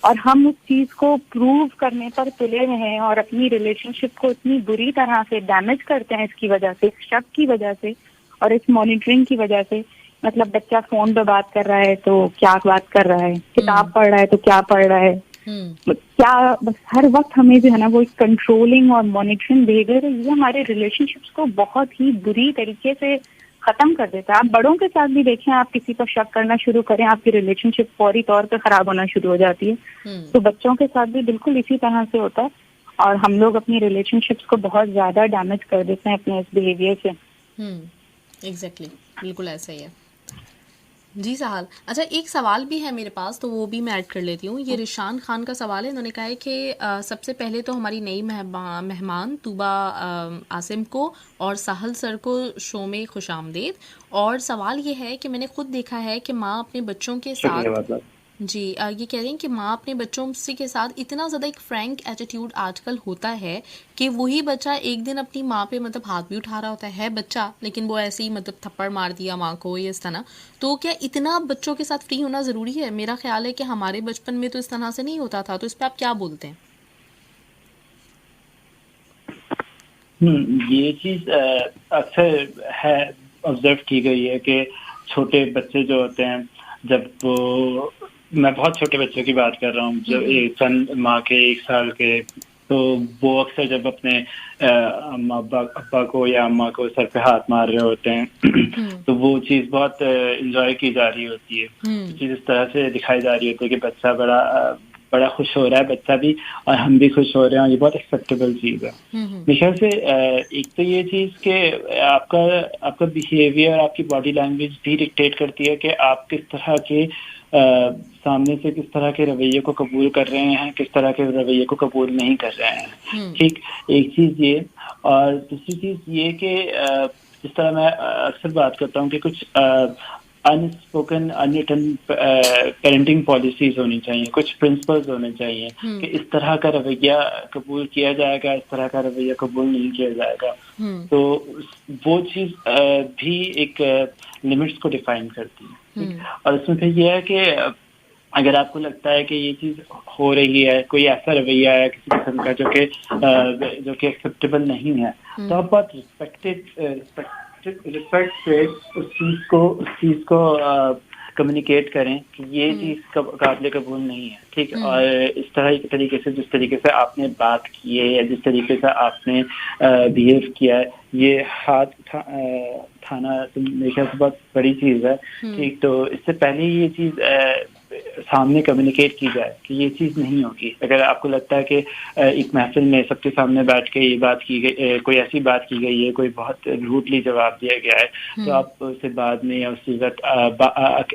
और हम उस चीज को प्रूव करने पर तुले हुए हैं और अपनी रिलेशनशिप को इतनी बुरी तरह से डैमेज करते हैं इसकी वजह से, शक की वजह से और इस मॉनिटरिंग की वजह से। मतलब बच्चा फोन पे बात कर रहा है तो क्या बात कर रहा है, किताब पढ़ रहा है तो क्या पढ़ रहा है, क्या, बस हर वक्त हमें जो है ना वो एक कंट्रोलिंग और मॉनिटरिंग बिहेवियर, ये हमारे रिलेशनशिप्स को बहुत ही बुरी तरीके से खत्म कर देता है। आप बड़ों के साथ भी देखें, आप किसी पर शक करना शुरू करें, आपकी रिलेशनशिप फौरी तौर पे खराब होना शुरू हो जाती है। तो बच्चों के साथ भी बिल्कुल इसी तरह से होता है, और हम लोग अपनी रिलेशनशिप्स को बहुत ज्यादा डैमेज कर देते हैं अपने इस बिहेवियर से। एग्जैक्टली बिल्कुल ऐसा ही है। जी साहल। अच्छा, एक सवाल भी है मेरे पास, तो वो भी मैं ऐड कर लेती हूँ। ये रिशान खान का सवाल है। इन्होंने कहा है कि सबसे पहले तो हमारी नई मेहमान तूबा आसिम को और साहल सर को शो में खुश आमदीद। और सवाल ये है कि मैंने खुद देखा है कि माँ अपने बच्चों के शुक्रिया साथ, मतलब। जी ये कह रही हैं कि माँ अपने बच्चों से के साथ इतना ज़्यादा एक फ्रैंक एटीट्यूड आजकल होता है कि वही बच्चा एक दिन अपनी माँ पे मतलब हाथ भी उठा रहा होता है बच्चा, लेकिन वो ऐसे ही मतलब थप्पड़ मार दिया माँ को, ये इस तरह। तो क्या इतना बच्चों के साथ फ्री होना ज़रूरी है? मेरा ख्याल है कि हमारे बचपन में तो इस तरह से नहीं होता था। तो इस पर आप क्या बोलते हैं? ये चीज अक्सर है, ऑब्जर्व की गई है कि छोटे बच्चे जो होते हैं, जब वो, मैं बहुत छोटे बच्चों की बात कर रहा हूँ, जो एक चंद माँ के 1 साल के, तो वो अक्सर जब अपने अब्बा को या अम्मा को सर पे हाथ मार रहे होते हैं तो वो चीज बहुत इंजॉय की जा रही होती है। तो चीज इस तरह से दिखाई जा रही होती है कि बच्चा बड़ा खुश हो रहा है, बच्चा भी और हम भी खुश हो रहे हैं, और ये बहुत एक्सेप्टेबल चीज है। मेरे ख्याल से एक तो ये चीज के आपका बिहेवियर, आपकी बॉडी लैंग्वेज भी डिक्टेट करती है कि आप किस तरह के सामने से किस तरह के रवैये को कबूल कर रहे हैं, किस तरह के रवैये को कबूल नहीं कर रहे हैं। ठीक, एक चीज ये। और दूसरी चीज ये कि जिस तरह मैं अक्सर बात करता हूँ कि कुछ अनस्पोकन अनरिटन पेरेंटिंग पॉलिसीज होनी चाहिए, कुछ प्रिंसिपल्स होने चाहिए कि इस तरह का रवैया कबूल किया जाएगा, इस तरह का रवैया कबूल नहीं किया जाएगा। तो वो चीज भी एक लिमिट्स को डिफाइन करती है। और इसमें फिर ये है कि अगर आपको लगता है कि ये चीज हो रही है, कोई ऐसा रवैया है किसी किस्म का जो कि एक्सेप्टेबल नहीं है, तो आप बहुत रिस्पेक्ट से उस चीज को कम्युनिकेट करें कि ये चीज काबिल कबूल नहीं है। ठीक है। और इस तरह के तरीके से, जिस तरीके से आपने बात की है या जिस तरीके से आपने बिहेव किया है, ये हाथ उठाना तो मेरे ख्याल से बहुत बड़ी चीज है। ठीक, तो इससे पहले ये चीज सामने कम्युनिकेट की जाए कि ये चीज नहीं होगी। अगर आपको लगता है कि एक महफिल में सबके सामने बैठ के ये बात की गई, कोई ऐसी बात की गई है, कोई बहुत रूडली जवाब दिया गया है, तो आप उसे बाद में या उसी वक्त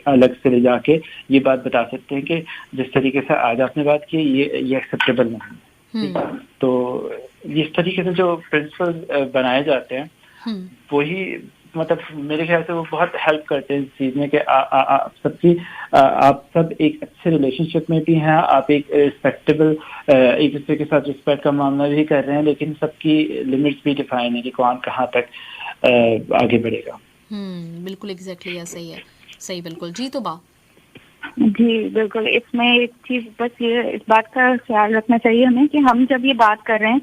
अलग से ले जाके ये बात बता सकते हैं कि जिस तरीके से आज आपने बात की ये एक्सेप्टेबल नहीं है। तो इस तरीके से जो प्रिंसिपल बनाए जाते हैं वही मतलब मेरे ख्याल से वो बहुत हेल्प करते हैं इस चीज में कि आप सब एक अच्छे रिलेशनशिप में भी हैं, आप एक रिस्पेक्टेबल एक दूसरे के साथ रिस्पेक्ट का मामला भी कर रहे हैं, लेकिन सबकी लिमिट्स भी डिफाइन है कि कौन कहाँ तक आगे बढ़ेगा। बिल्कुल एग्जैक्टली ऐसा ही है। सही, बिल्कुल। जी तो जी बिल्कुल। इसमें एक चीज बस ये इस बात का ख्याल रखना चाहिए हमें कि हम जब ये बात कर रहे हैं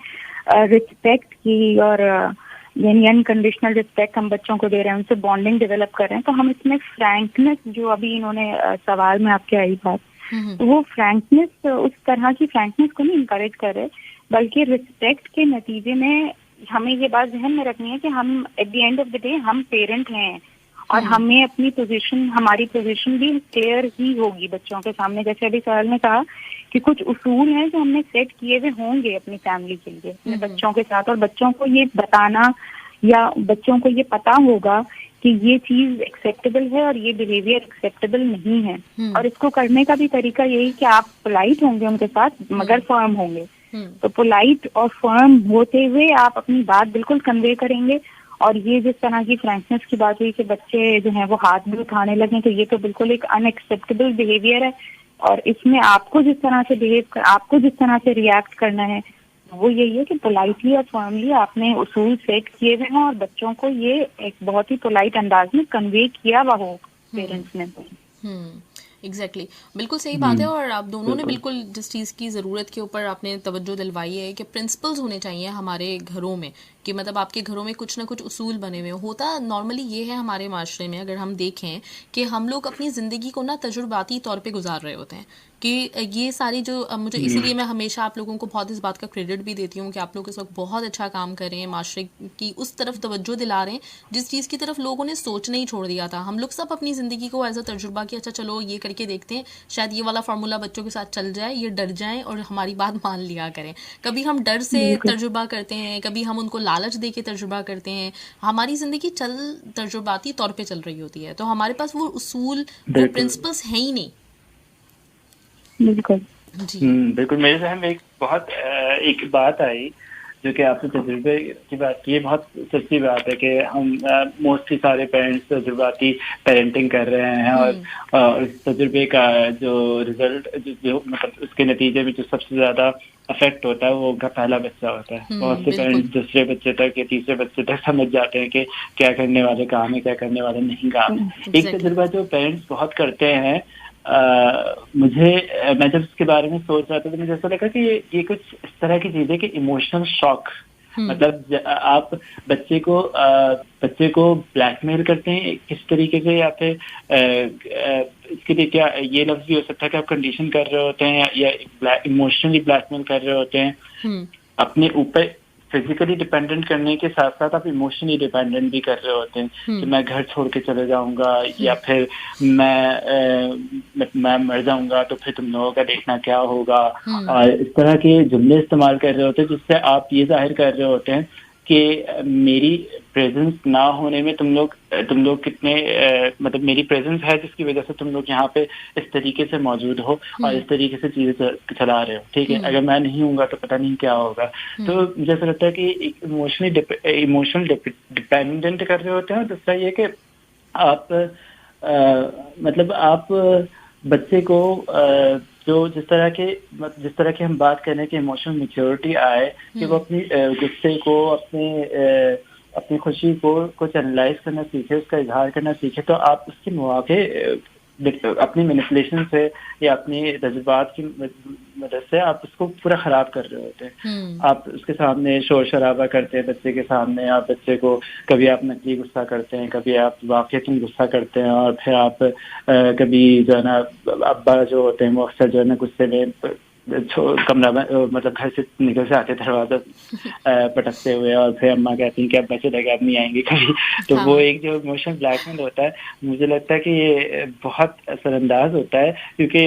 रिस्पेक्ट की, और यानी अनकंडीशनल रिस्पेक्ट हम बच्चों को दे रहे हैं, उनसे बॉन्डिंग डेवलप कर रहे हैं, तो हम इसमें फ्रैंकनेस, जो अभी इन्होंने सवाल में आपके आई बात, वो फ्रैंकनेस, उस तरह की फ्रैंकनेस को नहीं इंकरेज कर रहे, बल्कि रिस्पेक्ट के नतीजे में हमें ये बात ध्यान में रखनी है कि हम at the end of the day हम पेरेंट हैं, और हमें अपनी पोजीशन, हमारी पोजीशन भी क्लियर ही होगी बच्चों के सामने। जैसे अभी सवाल ने कहा कि कुछ उसूल हैं जो हमने सेट किए हुए होंगे अपनी फैमिली के लिए, अपने बच्चों के साथ, और बच्चों को ये बताना या बच्चों को ये पता होगा कि ये चीज एक्सेप्टेबल है और ये बिहेवियर एक्सेप्टेबल नहीं है। और इसको करने का भी तरीका यही कि आप पोलाइट होंगे उनके साथ, मगर फर्म होंगे। तो पोलाइट और फर्म होते हुए आप अपनी बात बिल्कुल कन्वे करेंगे। और ये जिस तरह की फ्रैंकनेस की बात हुई कि बच्चे जो है वो हाथ भी उठाने लगे, तो ये तो बिल्कुल एक अनएक्सेप्टेबल बिहेवियर है। और इसमें आपको जिस तरह से आपको जिस तरह से रिएक्ट करना है वो यही है कि पोलाइटली और फर्मली आपने उसूल सेट किए हुए हैं और बच्चों को ये एक बहुत ही पोलाइट अंदाज में कन्वे किया हुआ हो पेरेंट्स ने। एग्जैक्टली बिल्कुल सही बात है। और आप दोनों ने बिल्कुल जिस चीज़ की ज़रूरत के ऊपर आपने तवज्जो दिलवाई है कि प्रिंसिपल्स होने चाहिए हमारे घरों में, कि मतलब आपके घरों में कुछ ना कुछ उसूल बने हुए होता। नॉर्मली ये है हमारे माशरे में, अगर हम देखें कि हम लोग अपनी ज़िंदगी को ना तजुर्बाती तौर पे गुजार रहे होते हैं कि ये सारी जो मुझे, इसीलिए मैं हमेशा आप लोगों को बहुत इस बात का क्रेडिट भी देती हूँ कि आप लोग इस वक्त बहुत अच्छा काम कर रहे हैं, माशरे की उस तरफ तवज्जो दिला रहे हैं जिस चीज़ की तरफ लोगों ने सोचना ही छोड़ दिया था। हम लोग सब अपनी ज़िंदगी को एज अ तजुर्बा कि अच्छा चलो ये करके देखते हैं, शायद ये वाला फार्मूला बच्चों के साथ चल जाए, ये डर जाएं और हमारी बात मान लिया करें। कभी हम डर से तजुर्बा करते हैं, कभी हम उनको लालच दे के तजुर्बा करते हैं। हमारी ज़िंदगी तजुर्बाती तौर पे चल रही होती है, तो हमारे पास वो उसूल, वो बिल्कुल प्रिंसिपल्स हैं ही नहीं। बिल्कुल। जी। बिल्कुल। मेरे जहन में एक बात आई जो कि आपने तजुर्बे की बात की है। बहुत सच्ची बात है कि हम मोस्टली सारे पेरेंट्स तजुर्बाती पेरेंटिंग कर रहे हैं, और इस तजुर्बे का जो रिजल्ट जो मतलब उसके नतीजे में जो सबसे ज्यादा अफेक्ट होता है वो उनका पहला बच्चा होता है। बहुत से बिल्कुल। पेरेंट्स दूसरे बच्चे तक या तीसरे बच्चे तक समझ जाते हैं कि क्या करने वाले काम है, क्या करने वाले नहीं काम है। एक एग्जैक्टली। तजुर्बा जो पेरेंट्स बहुत करते हैं, मैं जब इसके बारे में सोच रहा था तो मुझे ऐसा लगा कि ये कुछ इस तरह की चीज है कि इमोशनल शॉक। मतलब आप बच्चे को ब्लैकमेल करते हैं किस तरीके से, या फिर इसके लिए क्या ये लफ्ज भी हो सकता है कि आप कंडीशन कर रहे होते हैं या इमोशनली ब्लैकमेल कर रहे होते हैं। अपने ऊपर फिजिकली डिपेंडेंट करने के साथ साथ आप इमोशनली डिपेंडेंट भी कर रहे होते हैं कि मैं घर छोड़ के चले जाऊंगा, या फिर मैं मर जाऊंगा तो फिर तुम लोगों का देखना क्या होगा। और इस तरह के जुमले इस्तेमाल कर रहे होते हैं जिससे आप ये जाहिर कर रहे होते हैं कि मेरी प्रेजेंस ना होने में तुम लोग कितने मतलब मेरी प्रेजेंस है जिसकी वजह से तुम लोग यहाँ पे इस तरीके से मौजूद हो और इस तरीके से चीजें चला रहे हो। ठीक है, अगर मैं नहीं हूँगा तो पता नहीं क्या होगा। तो मुझे ऐसा लगता है कि इमोशनल डिपेंडेंट कर रहे होते हैं। दूसरा ये कि आप मतलब आप बच्चे को जिस तरह के हम बात करें कि इमोशनल मैच्योरिटी आए कि वो अपनी गुस्से को अपनी खुशी को चैनलाइज करना सीखे, उसका इजहार करना सीखे, तो आप उसके मुवाफे अपनी मैनिपुलेशन से या अपनी जज्बात की मदद से आप उसको पूरा खराब कर रहे होते हैं। आप उसके सामने शोर शराबा करते हैं, बच्चे के सामने आप बच्चे को कभी आप नकली गुस्सा करते हैं, कभी आप वाकईतन गुस्सा करते हैं, और फिर आप कभी जो है ना अब्बा जो होते हैं वो अक्सर जो है ना गुस्से में कमरा मतलब घर से निकल से आते दरवाजा पटकते हुए, और फिर अम्मा कहती हैं कि अब्बा चलेगा, अब नहीं आएंगे कभी। तो वो एक जो इमोशनल ब्लैकमेल होता है, मुझे लगता है कि ये बहुत असरअंदाज होता है, क्योंकि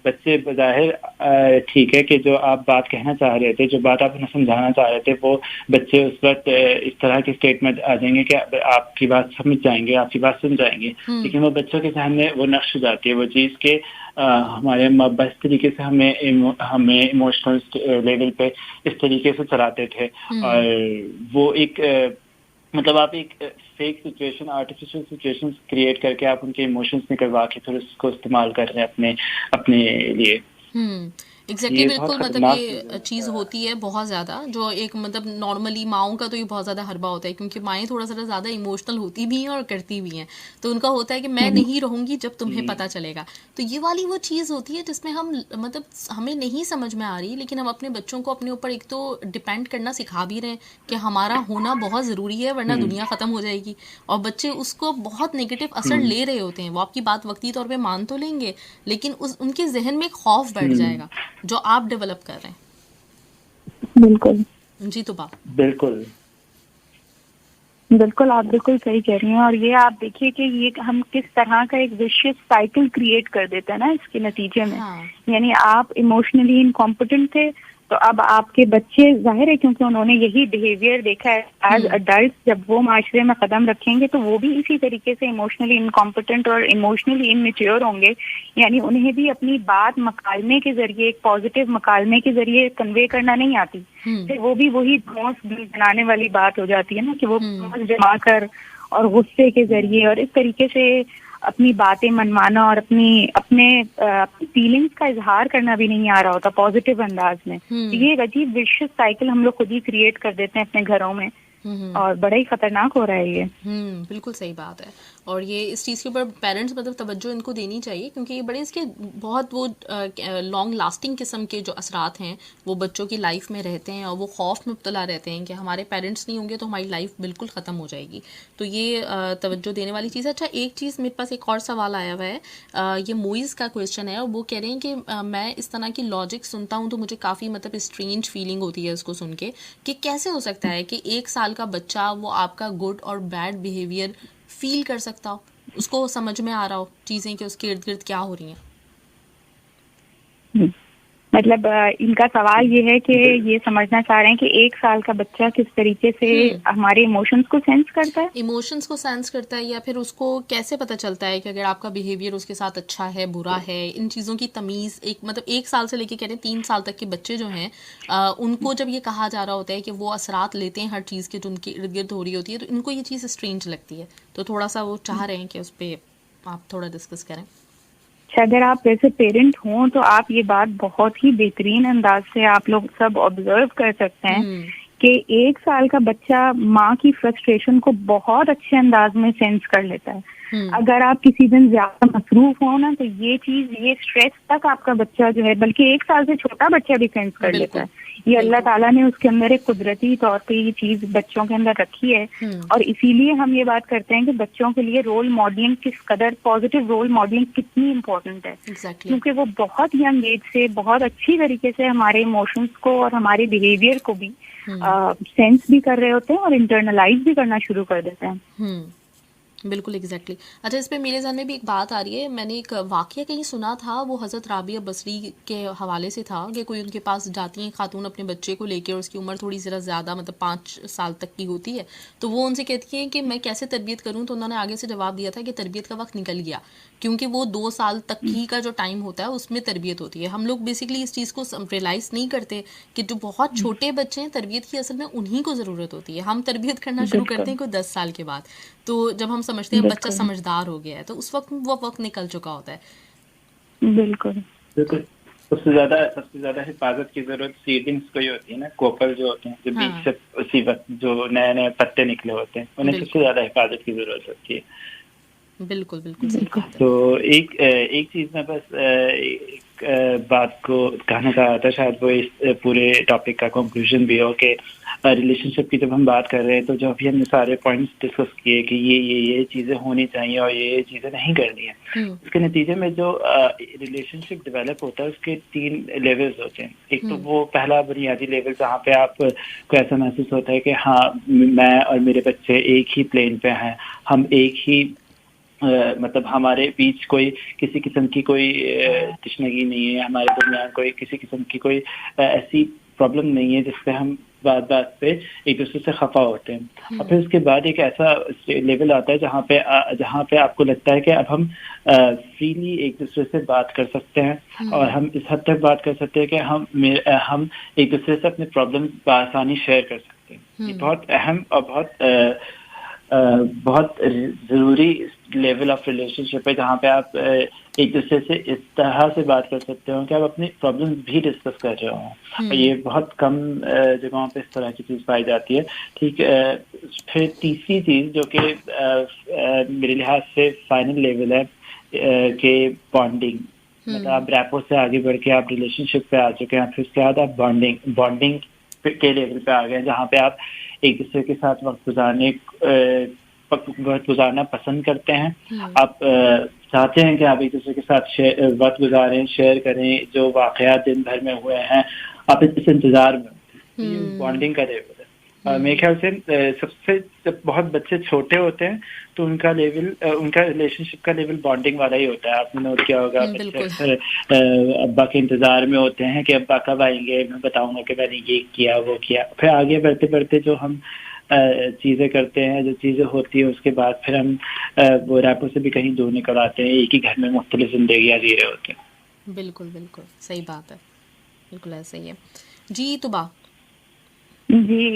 बच्चे बज़ाहिर ठीक है कि जो आप बात कहना चाह रहे थे, जो बात आप उन्हें समझाना चाह रहे थे, वो बच्चे उस वक्त इस तरह के स्टेट में आ जाएंगे कि आपकी बात समझ जाएंगे, आपकी बात सुन जाएंगे, लेकिन वो बच्चों के जहन में वो नक्श हो जाती है वो चीज़ के हमारे अम्मा अब्बा इस तरीके से हमें इमोशनल लेवल पे इस तरीके से चलाते थे। और वो एक मतलब आप एक fake situation, artificial situation create करके आप उनके इमोशंस निकलवा के फिर उसको इस्तेमाल कर रहे हैं अपने लिए। एग्जैक्टली बिल्कुल। मतलब ये चीज़ होती है बहुत ज़्यादा, जो एक मतलब नॉर्मली माओं का तो ये बहुत ज़्यादा हरबा होता है, क्योंकि माएँ थोड़ा सा ज़्यादा इमोशनल होती भी हैं और करती भी हैं, तो उनका होता है कि मैं नहीं रहूँगी जब तुम्हें पता चलेगा। तो ये वाली वो चीज़ होती है जिसमें हम मतलब हमें नहीं समझ में आ रही, लेकिन हम अपने बच्चों को अपने ऊपर एक तो डिपेंड करना सिखा भी रहे हैं कि हमारा होना बहुत ज़रूरी है वरना दुनिया ख़त्म हो जाएगी, और बच्चे उसको बहुत नेगेटिव असर ले रहे होते हैं। वो आपकी बात वक्ती तौर पे मान तो लेंगे, लेकिन उनके जहन में एक खौफ बैठ जाएगा जो आप डेवलप कर रहे हैं। बिल्कुल जी तुबा। बिल्कुल बिल्कुल, आप बिल्कुल सही कह रही हैं। और ये आप देखिए कि ये हम किस तरह का एक विशियस साइकिल क्रिएट कर देते हैं ना इसके नतीजे में। यानी आप इमोशनली इनकॉम्पिटेंट थे, तो अब आपके बच्चे जाहिर है क्योंकि उन्होंने यही बिहेवियर देखा है एज अडल्ट, जब वो माशरे में कदम रखेंगे तो वो भी इसी तरीके से इमोशनली इनकॉम्पिटेंट और इमोशनली इमैच्योर होंगे। यानी उन्हें भी अपनी बात मकालमे के जरिए, एक पॉजिटिव मकालमे के जरिए कन्वे करना नहीं आती, फिर वो भी वही धौंस बनाने वाली बात हो जाती है ना कि वो धौंस जमा कर और गुस्से के जरिए और इस तरीके से अपनी बातें मनवाना और अपने फीलिंग्स का इजहार करना भी नहीं आ रहा होता पॉजिटिव अंदाज में। ये एक अजीब विशियस साइकिल हम लोग खुद ही क्रिएट कर देते हैं अपने घरों में, और बड़ा ही खतरनाक हो रहा है ये। बिल्कुल सही बात है। और ये इस चीज़ के ऊपर पेरेंट्स मतलब तवज्जो इनको देनी चाहिए, क्योंकि ये बड़े इसके बहुत वो लॉन्ग लास्टिंग किस्म के जो असरात हैं वो बच्चों की लाइफ में रहते हैं, और वो खौफ में मुब्तला रहते हैं कि हमारे पेरेंट्स नहीं होंगे तो हमारी लाइफ बिल्कुल ख़त्म हो जाएगी। तो ये तवज्जो देने वाली चीज़ है। अच्छा, एक चीज़ मेरे पास एक और सवाल आया हुआ है, ये मोइज़ का क्वेश्चन है, और वो कह रहे हैं कि मैं इस तरह की लॉजिक सुनता हूँ तो मुझे काफ़ी मतलब स्ट्रेंज फीलिंग होती है इसको सुन के, कि कैसे हो सकता है कि 1 साल का बच्चा वो आपका गुड और बैड बिहेवियर फील कर सकता हो, उसको समझ में आ रहा हो चीजें कि उसके इर्द गिर्द क्या हो रही हैं। मतलब इनका सवाल ये है कि ये समझना चाह रहे हैं कि 1 साल का बच्चा किस तरीके से हमारे इमोशंस को सेंस करता है, इमोशंस को सेंस करता है, या फिर उसको कैसे पता चलता है कि अगर आपका बिहेवियर उसके साथ अच्छा है बुरा है, इन चीज़ों की तमीज़ एक मतलब 1 साल से लेके कह रहे हैं 3 साल तक के बच्चे जो हैं उनको जब ये कहा जा रहा होता है कि वो असरात लेते हैं हर चीज़ के जो उनके इर्द गिर्द हो रही होती है, तो इनको ये चीज़ स्ट्रेंज लगती है, तो थोड़ा सा वो चाह रहे हैं कि उस पर आप थोड़ा डिस्कस करें। अगर आप वैसे पेरेंट हों तो आप ये बात बहुत ही बेहतरीन अंदाज से आप लोग सब ऑब्जर्व कर सकते हैं कि 1 साल का बच्चा माँ की फ्रस्ट्रेशन को बहुत अच्छे अंदाज में सेंस कर लेता है। अगर आप किसी दिन ज्यादा मसरूफ हो ना, तो ये चीज, ये स्ट्रेस तक आपका बच्चा जो है, बल्कि 1 साल से छोटा बच्चा भी सेंस कर लेता है। ये अल्लाह ताला ने उसके अंदर एक कुदरती तौर पे ये चीज बच्चों के अंदर रखी है, और इसीलिए हम ये बात करते हैं कि बच्चों के लिए रोल मॉडलिंग किस कदर, पॉजिटिव रोल मॉडलिंग कितनी इम्पोर्टेंट है। क्योंकि वो बहुत यंग एज से बहुत अच्छी तरीके से हमारे इमोशंस को और हमारे बिहेवियर को भी सेंस भी कर रहे होते हैं और इंटरनलाइज भी करना शुरू कर देते हैं। बिल्कुल एग्जैक्टली। अच्छा, इस पे मेरे ज़हन में भी एक बात आ रही है, मैंने एक वाक़या कहीं सुना था, वो हज़रत राबिया बसरी के हवाले से था कि कोई उनके पास जाती हैं खातून अपने बच्चे को लेकर, और उसकी उम्र थोड़ी ज़रा ज़्यादा मतलब 5 साल तक की होती है, तो वो उनसे कहती हैं कि मैं कैसे तरबियत करूँ, तो उन्होंने आगे से जवाब दिया था कि तरबियत का वक्त निकल गया, क्योंकि वो 2 साल तक ही का जो टाइम होता है उसमें तरबियत होती है। हम लोग बेसिकली इस चीज़ को रियलाइज़ नहीं करते कि जो बहुत छोटे बच्चे हैं तरबियत की असल में उन्हीं को ज़रूरत होती है। हम तरबियत करना शुरू करते हैं कोई 10 साल के बाद, तो जब हम समझते हैं बच्चा समझदार हो गया है, तो उस वक्त वो वक्त निकल चुका होता है। बिल्कुल। सबसे ज्यादा हिफाजत की जरूरत सीडलिंग्स को ही होती है ना, कोपल जो होते हैं, जो बीज से उसी वक्त जो नए नए पत्ते निकले होते हैं, उन्हें सबसे ज्यादा हिफाजत की जरूरत होती है। बिल्कुल बिल्कुल सही बात है। तो एक चीज में बस एक बात को कहना चाह था, शायद वो इस पूरे टॉपिक का कंक्लूजन भी हो कि रिलेशनशिप की जब हम बात कर रहे हैं, तो जो अभी हमने सारे पॉइंट्स डिस्कस किए कि ये चीजें होनी चाहिए और ये चीजें नहीं करनी है, उसके नतीजे में जो रिलेशनशिप डेवलप होता है उसके 3 लेवल्स होते हैं। एक तो वो पहला बुनियादी लेवल जहाँ पे आपको ऐसा महसूस होता है कि हाँ, मैं और मेरे बच्चे एक ही प्लेन पे हैं, हम एक ही मतलब हमारे बीच कोई किसी किस्म की कोई तशनगी नहीं है, हमारे दरमियान कोई किसी किस्म की कोई ऐसी प्रॉब्लम नहीं है जिससे हम बात पे एक दूसरे से खफा होते हैं। और फिर उसके बाद एक ऐसा लेवल आता है जहाँ पे आपको लगता है कि अब हम फ्रीली एक दूसरे से बात कर सकते हैं, और हम इस हद तक बात कर सकते हैं कि हम एक दूसरे से अपने प्रॉब्लम बआसानी शेयर कर सकते हैं। ये बहुत अहम और बहुत जरूरी लेवल ऑफ रिलेशनशिप है, जहाँ पे आप एक दूसरे से इस तरह से बात कर सकते हो कि आप अपनी प्रॉब्लम्स भी डिस्कस कर रहे हो, और ये बहुत कम जगहों पे इस तरह की चीज पाई जाती है। ठीक, फिर तीसरी चीज जो कि मेरे लिहाज से फाइनल लेवल है कि बॉन्डिंग, मतलब आप रैपो से आगे बढ़ के आप रिलेशनशिप पे आ चुके हैं, फिर उसके बाद आप बॉन्डिंग के लेवल पे आ गए, जहाँ पे आप एक दूसरे के साथ वक्त गुजारना पसंद करते हैं। आप चाहते हैं कि आप एक दूसरे के साथ वक्त गुजारें, शेयर करें, जो वाकयात दिन भर में हुए हैं आप इस इंतजार में, बॉन्डिंग का लेवल है। मेरे ख्याल से सबसे जब बहुत बच्चे छोटे होते हैं तो उनका रिलेशनशिप का लेवल बॉन्डिंग वाला ही होता है। आपने नोट किया होगा, बच्चे अब्बा के इंतजार में होते हैं कि अब्बा कब आएंगे, मैं बताऊंगा कि मैंने ये किया वो किया। फिर आगे बढ़ते बढ़ते जो हम चीजें करते हैं, जो चीजें होती है, उसके बाद फिर हम वो रैपो से भी कहीं दूर निकल आते हैं, एक ही घर में मुख्तलिफ जिंदगियां जी रहे होते हैं। बिल्कुल बिल्कुल सही बात है, बिल्कुल ऐसा ही है जी। तुबा जी,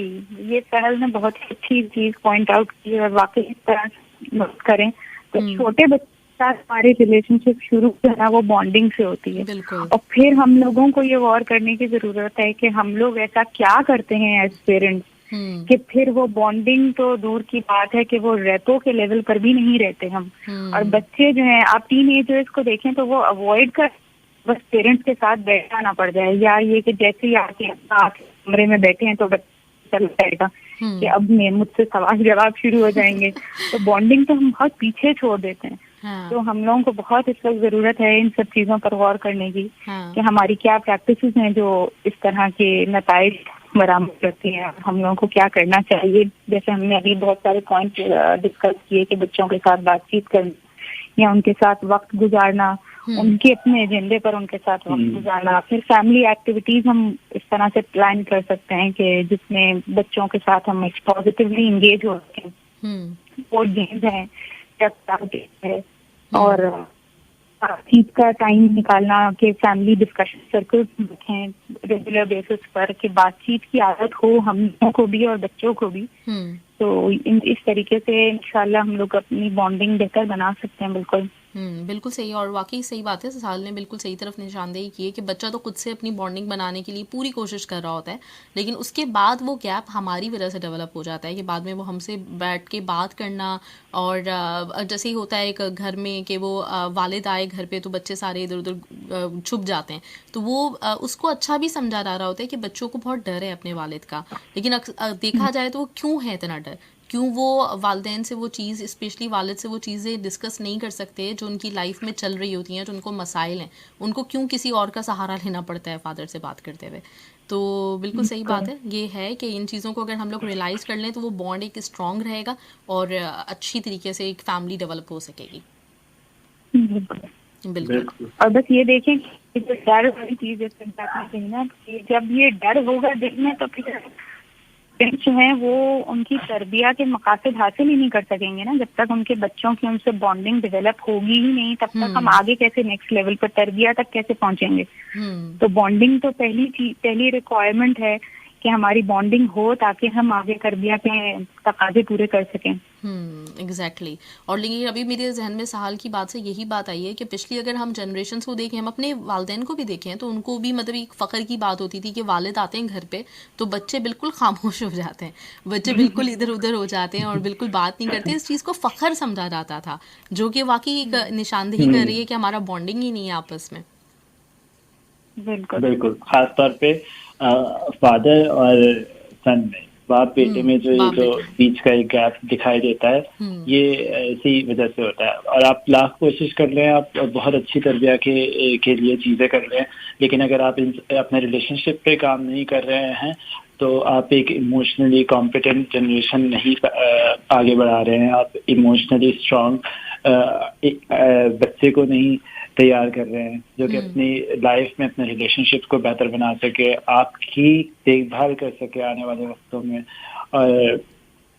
ये सहल ने बहुत अच्छी चीज पॉइंट आउट की, और वाकई इस तरह करें तो छोटे बच्चे साथ हमारी रिलेशनशिप शुरू करना वो बॉन्डिंग से होती है, और फिर हम लोगों को ये गौर करने की जरूरत है कि हम लोग ऐसा क्या करते हैं एज पेरेंट्स कि फिर वो बॉन्डिंग तो दूर की बात है कि वो रेपो के लेवल पर भी नहीं रहते हम। और बच्चे जो हैं, आप टीन एजर्स को देखें तो वो अवॉइड कर बस पेरेंट्स के साथ बैठना ना पड़ जाए, या ये कि जैसे ही आके कमरे में बैठे हैं तो बच्चा चल जाएगा कि अब मुझसे सवाल जवाब शुरू हो जाएंगे, तो बॉन्डिंग तो हम बहुत पीछे छोड़ देते हैं। तो हम लोगों को बहुत इस वक्त जरूरत है इन सब चीजों पर गौर करने की कि हमारी क्या प्रैक्टिसेस हैं जो इस तरह के नताइज बरामद करती हैं, हम लोगों को क्या करना चाहिए। जैसे हमने अभी बहुत सारे पॉइंट डिस्कस किए कि बच्चों के साथ बातचीत करना या उनके साथ वक्त गुजारना उनके अपने एजेंडे पर उनके साथ वक्त गुजारना। फिर फैमिली एक्टिविटीज हम इस तरह से प्लान कर सकते हैं कि जिसमें बच्चों के साथ हम पॉजिटिवली इंगेज हो सकें। बोर्ड गेम्स हैं, है और बातचीत का टाइम निकालना कि फैमिली डिस्कशन सर्कल्स रखें रेगुलर बेसिस पर, कि बातचीत की आदत हो हम लोगों को भी और बच्चों को भी। तो इस तरीके से इंशाल्लाह हम लोग अपनी बॉन्डिंग बेहतर बना सकते हैं। बिल्कुल बिल्कुल सही, और वाकई सही बात है, साल ने बिल्कुल सही तरफ निशानदेही की है कि बच्चा तो खुद से अपनी बॉन्डिंग बनाने के लिए पूरी कोशिश कर रहा होता है, लेकिन उसके बाद वो गैप हमारी वजह से डेवलप हो जाता है कि बाद में वो हमसे बैठ के बात करना, और जैसे ही होता है एक घर में कि वो वालिद आए घर पे तो बच्चे सारे इधर उधर छुप जाते हैं, तो वो उसको अच्छा भी समझा जा रहा होता है कि बच्चों को बहुत डर है अपने वालिद का, लेकिन देखा जाए तो वो क्यों है इतना डर, क्यों वो वालिदैन से वो चीज़, स्पेशली वालिद से वो चीज़ें डिस्कस नहीं कर सकते जो उनकी लाइफ में चल रही होती हैं, जो उनको मसाइल हैं, उनको क्यों किसी और का सहारा लेना पड़ता है फादर से बात करते हुए। तो बिल्कुल सही बात है, ये है कि इन चीज़ों को अगर हम लोग रियलाइज़ कर लें तो वो बॉन्ड एक स्ट्रॉन्ग रहेगा और अच्छी तरीके से एक फैमिली डेवलप हो सकेगी। बिल्कुल। और बस ये देखें कि जो डर वाली चीज़ है ना, जब ये डर होगा दिल में तो फिर जो है वो उनकी तरबिया के मकासद हासिल ही नहीं कर सकेंगे ना। जब तक उनके बच्चों की उनसे बॉन्डिंग डेवलप होगी ही नहीं, तब तक हम आगे कैसे नेक्स्ट लेवल पर तरबिया तक कैसे पहुंचेंगे। तो बॉन्डिंग तो पहली रिक्वायरमेंट है कि हमारी बॉन्डिंग हो ताकि हम आगे तरबिया के तकाजे पूरे कर सकें। एग्जैक्टली। और लेकिन अभी मेरे जहन में साल की बात से यही बात आई है कि पिछली अगर हम जनरेशन्स को देखें, हम अपने वालिदैन को भी देखें, तो उनको भी मतलब एक फ़ख्र की बात होती थी कि वालिद आते हैं घर पे तो बच्चे बिल्कुल खामोश हो जाते हैं, बच्चे बिल्कुल इधर उधर हो जाते हैं और बिल्कुल बात नहीं करते। इस चीज़ को फ़ख्र समझा जाता था, जो कि वाकई एक निशानदेही कर रही है कि हमारा बॉन्डिंग ही नहीं है आपस में। बिल्कुल, खास तौर पे फादर और सन में, बाप बेटे में जो बीच का एक गैप दिखाई देता है, ये इसी वजह से होता है। और आप लाख कोशिश कर रहे हैं, आप बहुत अच्छी तरबिया के लिए चीज़ें कर रहे हैं, लेकिन अगर आप अपने रिलेशनशिप पे काम नहीं कर रहे हैं तो आप एक इमोशनली कॉम्पिटेंट जनरेशन नहीं आगे बढ़ा रहे हैं। आप इमोशनली स्ट्रॉन्ग बच्चे को नहीं तैयार कर रहे हैं जो कि अपनी लाइफ में अपने रिलेशनशिप को बेहतर बना सके, आपकी देखभाल कर सके आने वाले वक्तों में, और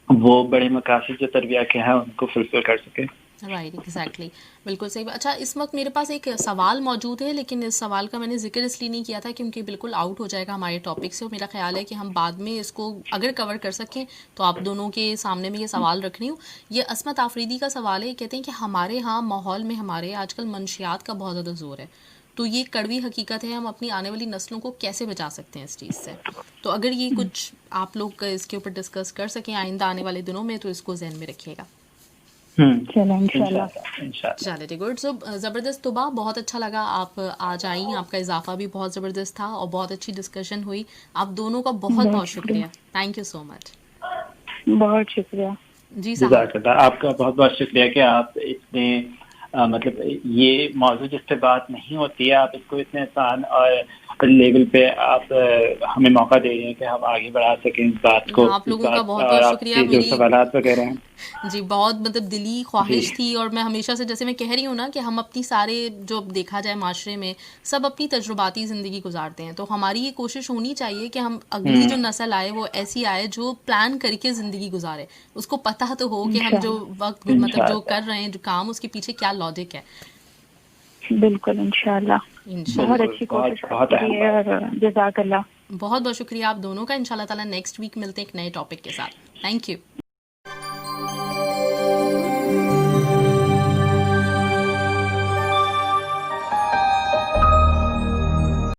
वो बड़े मकासद जो तरबिया के हैं उनको फुलफिल कर सके। राइट, एग्जैक्टली, बिल्कुल सही। अच्छा, इस वक्त मेरे पास एक सवाल मौजूद है, लेकिन इस सवाल का मैंने जिक्र इसलिए नहीं किया था क्योंकि बिल्कुल आउट हो जाएगा हमारे टॉपिक से, और मेरा ख्याल है कि हम बाद में इसको अगर कवर कर सकें तो आप दोनों के सामने में ये सवाल रख रही हूँ। ये असमत आफरीदी का सवाल है, कहते हैं कि हमारे यहाँ माहौल में हमारे आजकल मंशियात का बहुत ज़्यादा जोर है, तो ये कड़वी हकीकत है, हम अपनी आने वाली नस्लों को कैसे बचा सकते हैं इस चीज़ से। तो अगर ये कुछ आप लोग इसके ऊपर डिस्कस कर सकें आइंदा आने वाले दिनों में तो इसको जहन में रखिएगा। चलिए, गुड। सो ज़बरदस्त तुबा, बहुत अच्छा लगा आप आज आई, आपका इजाफा भी बहुत ज़बरदस्त था और बहुत अच्छी डिस्कशन हुई। आप दोनों का बहुत बहुत शुक्रिया, थैंक यू सो मच। बहुत शुक्रिया जी साहब, आपका बहुत बहुत शुक्रिया कि आप इतने मतलब ये मौजूद जिस पे बात नहीं होती है, आप इसको इतने आसान और लेवल पे आप हमें मौका दे रहे हैं कि हम आगे बढ़ा सकें इस बात को। आप लोगों का बहुत बहुत शुक्रिया। जो सवालात वगैरह हैं जी, बहुत मतलब दिली ख्वाहिश थी, और मैं हमेशा से जैसे मैं कह रही हूँ ना कि हम अपनी सारे जो देखा जाए माशरे में सब अपनी तजुर्बाती ज़िंदगी गुजारते हैं, तो हमारी ये कोशिश होनी चाहिए कि हम अगली जो नस्ल आए वो ऐसी आए जो प्लान करके ज़िंदगी गुजारे, उसको पता तो हो कि हम जो वक्त मतलब जो कर रहे हैं जो काम, उसके पीछे क्या लॉजिक है। बिल्कुल, इंशाल्लाह बहुत अच्छी कोशिश की है और जज़ाकल्लाह। बहुत बहुत शुक्रिया आप दोनों का। इंशाल्लाह ताला नेक्स्ट वीक मिलते हैं एक नए टॉपिक के साथ। Thank you.